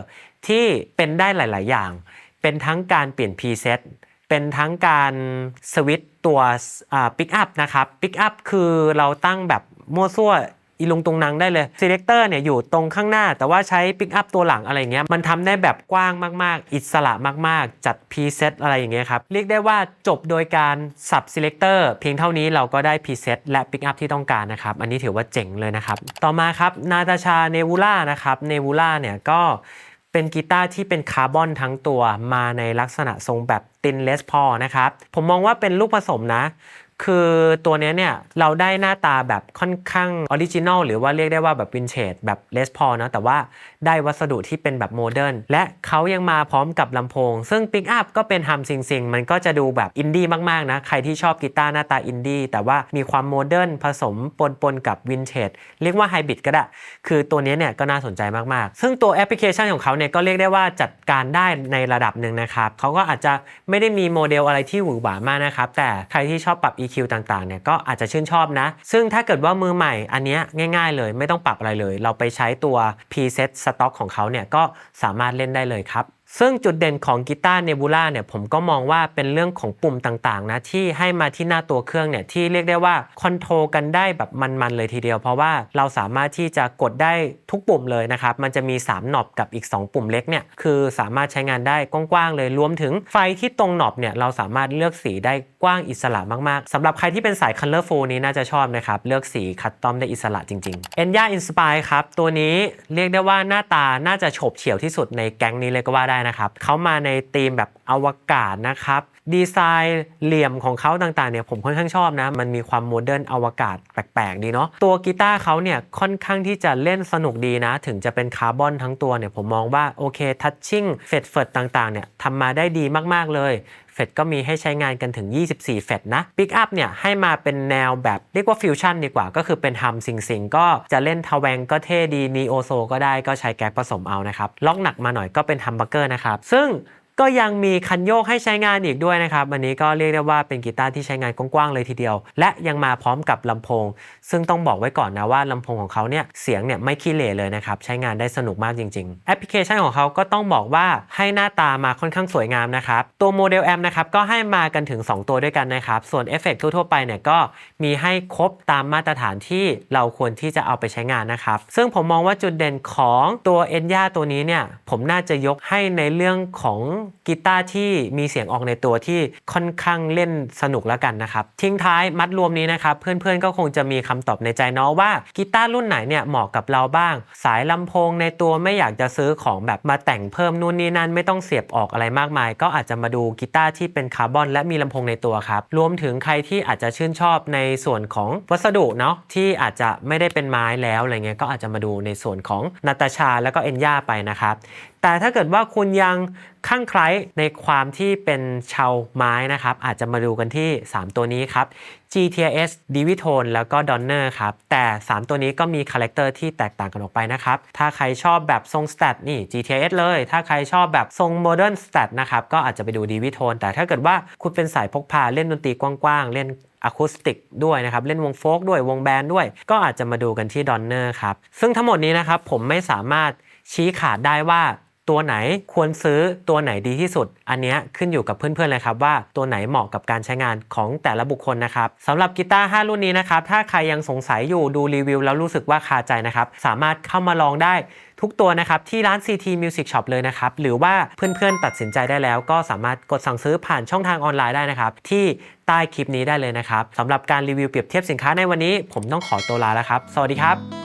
ที่เป็นได้หลายๆอย่างเป็นทั้งการเปลี่ยน preset เป็นทั้งการสวิตช์ตัวปิกอัพนะครับปิกอัพคือเราตั้งแบบมั่วซั่วอีลุงตุงนังได้เลย selector เนี่ยอยู่ตรงข้างหน้าแต่ว่าใช้ปิกอัพตัวหลังอะไรเงี้ยมันทำได้แบบกว้างมากๆอิสระมากๆจัด preset อะไรอย่างเงี้ยครับเรียกได้ว่าจบโดยการสับ selector เพียงเท่านี้เราก็ได้ preset และ pick up ที่ต้องการนะครับอันนี้ถือว่าเจ๋งเลยนะครับต่อมาครับนาตาชาเนวูล่านะครับเนวูล่าเนี่ยก็เป็นกีตาร์ที่เป็นคาร์บอนทั้งตัวมาในลักษณะทรงแบบตินเลสพอนะครับผมมองว่าเป็นลูกผสมนะคือตัวนี้เนี่ยเราได้หน้าตาแบบค่อนข้างออริจินอลหรือว่าเรียกได้ว่าแบบวินเทจแบบเลสพอนะแต่ว่าได้วัสดุที่เป็นแบบโมเดิร์นและเขายังมาพร้อมกับลำโพงซึ่งปิกอัพก็เป็นฮัมซิงมันก็จะดูแบบอินดี้มากๆนะใครที่ชอบกีตาร์หน้าตาอินดี้แต่ว่ามีความโมเดิร์นผสมปนกับวินเทจเรียกว่าไฮบริดก็ได้คือตัวนี้เนี่ยก็น่าสนใจมากๆซึ่งตัวแอปพลิเคชันของเขาเนี่ยก็เรียกได้ว่าจัดการได้ในระดับหนึ่งนะครับเขาก็อาจจะไม่ได้มีโมเดลอะไรที่หวือหวามากนะครับแต่ใครที่ชอบปรับ EQ ต่างๆเนี่ยก็อาจจะชื่นชอบนะซึ่งถ้าเกิดว่ามือใหม่อันเนี้ยง่ายๆเลยไม่ต้องปรับอะไรเลยเราไปใช้ตัว preset stock ของเขาเนี่ยก็สามารถเล่นได้เลยครับซึ่งจุดเด่นของกีตาร์เนบูล่าเนี่ยผมก็มองว่าเป็นเรื่องของปุ่มต่างๆนะที่ให้มาที่หน้าตัวเครื่องเนี่ยที่เรียกได้ว่าคอนโทรลกันได้แบบมันๆเลยทีเดียวเพราะว่าเราสามารถที่จะกดได้ทุกปุ่มเลยนะครับมันจะมี3หนอบกับอีก2ปุ่มเล็กเนี่ยคือสามารถใช้งานได้กว้างๆเลยรวมถึงไฟที่ตรงหนอบเนี่ยเราสามารถเลือกสีได้กว้างอิสระมากๆสำหรับใครที่เป็นสาย Colorful นี้น่าจะชอบนะครับเลือกสีคัสตอมได้อิสระจริงๆ Enya Inspire ครับตัวนี้เรียกได้ว่าหน้าตาน่าจะโฉบเฉี่ยวที่สุดในแก๊งนี้เลยก็ว่าได้นะครับเขามาในธีมแบบอวกาศนะครับดีไซน์เหลี่ยมของเขาต่างๆเนี่ยผมค่อนข้างชอบนะมันมีความโมเดิร์นอวกาศแปลกๆดีเนาะตัวกีตาร์เขาเนี่ยค่อนข้างที่จะเล่นสนุกดีนะถึงจะเป็นคาร์บอนทั้งตัวเนี่ยผมมองว่าโอเคทัชชิ่งเฟดต่างๆเนี่ยทำมาได้ดีมากๆเลยเฟดก็มีให้ใช้งานกันถึง24เฟดนะปิกอัพเนี่ยให้มาเป็นแนวแบบเรียกว่าฟิวชั่นดีกว่าก็คือเป็นฮัมซิงก็จะเล่นทแวงก็เท่ดีนีโอโซก็ได้ก็ใช้แก๊กผสมเอานะครับล็อกหนักมาหน่อยก็เป็นฮัมบักเกอร์นะครับซึ่งก็ยังมีคันโยกให้ใช้งานอีกด้วยนะครับอันนี้ก็เรียกได้ว่าเป็นกีตาร์ที่ใช้งานกว้างๆเลยทีเดียวและยังมาพร้อมกับลำโพงซึ่งต้องบอกไว้ก่อนนะว่าลำโพงของเขาเนี่ยเสียงเนี่ยไม่ขี้เหร่เลยนะครับใช้งานได้สนุกมากจริงๆแอปพลิเคชันของเขาก็ต้องบอกว่าให้หน้าตามาค่อนข้างสวยงามนะครับตัวโมเดลแอมป์นะครับก็ให้มากันถึง2ตัวด้วยกันนะครับส่วนเอฟเฟกต์ทั่วๆไปเนี่ยก็มีให้ครบตามมาตรฐานที่เราควรที่จะเอาไปใช้งานนะครับซึ่งผมมองว่าจุดเด่นของตัว Enya ตัวนี้เนี่ยผมน่าจะยกให้ในเรื่องของ กีตาร์ที่มีเสียงออกในตัวที่ค่อนข้างเล่นสนุกแล้วกันนะครับทิ้งท้ายมัดรวมนี้นะครับเพื่อนๆก็คงจะมีคำตอบในใจเนาะว่ากีตาร์รุ่นไหนเนี่ยเหมาะกับเราบ้างสายลำโพงในตัวไม่อยากจะซื้อของแบบมาแต่งเพิ่มนู่นนี่นั่นไม่ต้องเสียบออกอะไรมากมายก็อาจจะมาดูกีตาร์ที่เป็นคาร์บอนและมีลำโพงในตัวครับรวมถึงใครที่อาจจะชื่นชอบในส่วนของวัสดุเนาะที่อาจจะไม่ได้เป็นไม้แล้วอะไรเงี้ยก็อาจจะมาดูในส่วนของนาตาชาแล้วก็เอ็นย่าไปนะครับแต่ถ้าเกิดว่าคุณยังคลั่งไคล้ในความที่เป็นชาวไม้นะครับอาจจะมาดูกันที่3ตัวนี้ครับ GTS Divitone แล้วก็ Donner ครับแต่3ตัวนี้ก็มีคาแรคเตอร์ที่แตกต่างกันออกไปนะครับถ้าใครชอบแบบทรง Stat นี่ GTS เลยถ้าใครชอบแบบทรง Modern Stat นะครับก็อาจจะไปดู Divitone แต่ถ้าเกิดว่าคุณเป็นสายพกพาเล่นดนตรีกว้างๆเล่นอะคูสติกด้วยนะครับเล่นวงโฟล์กด้วยวงแบนด์ด้วยก็อาจจะมาดูกันที่ Donner ครับซึ่งทั้งหมดนี้นะครับผมไม่สามารถชี้ขาดได้ว่าตัวไหนควรซื้อตัวไหนดีที่สุดอันนี้ขึ้นอยู่กับเพื่อนๆเลยครับว่าตัวไหนเหมาะกับการใช้งานของแต่ละบุคคลนะครับสำหรับกีตาร์5รุ่นนี้นะครับถ้าใครยังสงสัยอยู่ดูรีวิวแล้วรู้สึกว่าคาใจนะครับสามารถเข้ามาลองได้ทุกตัวนะครับที่ร้าน CT Music Shop เลยนะครับหรือว่าเพื่อนๆตัดสินใจได้แล้วก็สามารถกดสั่งซื้อผ่านช่องทางออนไลน์ได้นะครับที่ใต้คลิปนี้ได้เลยนะครับสำหรับการรีวิวเปรียบเทียบสินค้าในวันนี้ผมต้องขอตัวลาแล้วครับสวัสดีครับ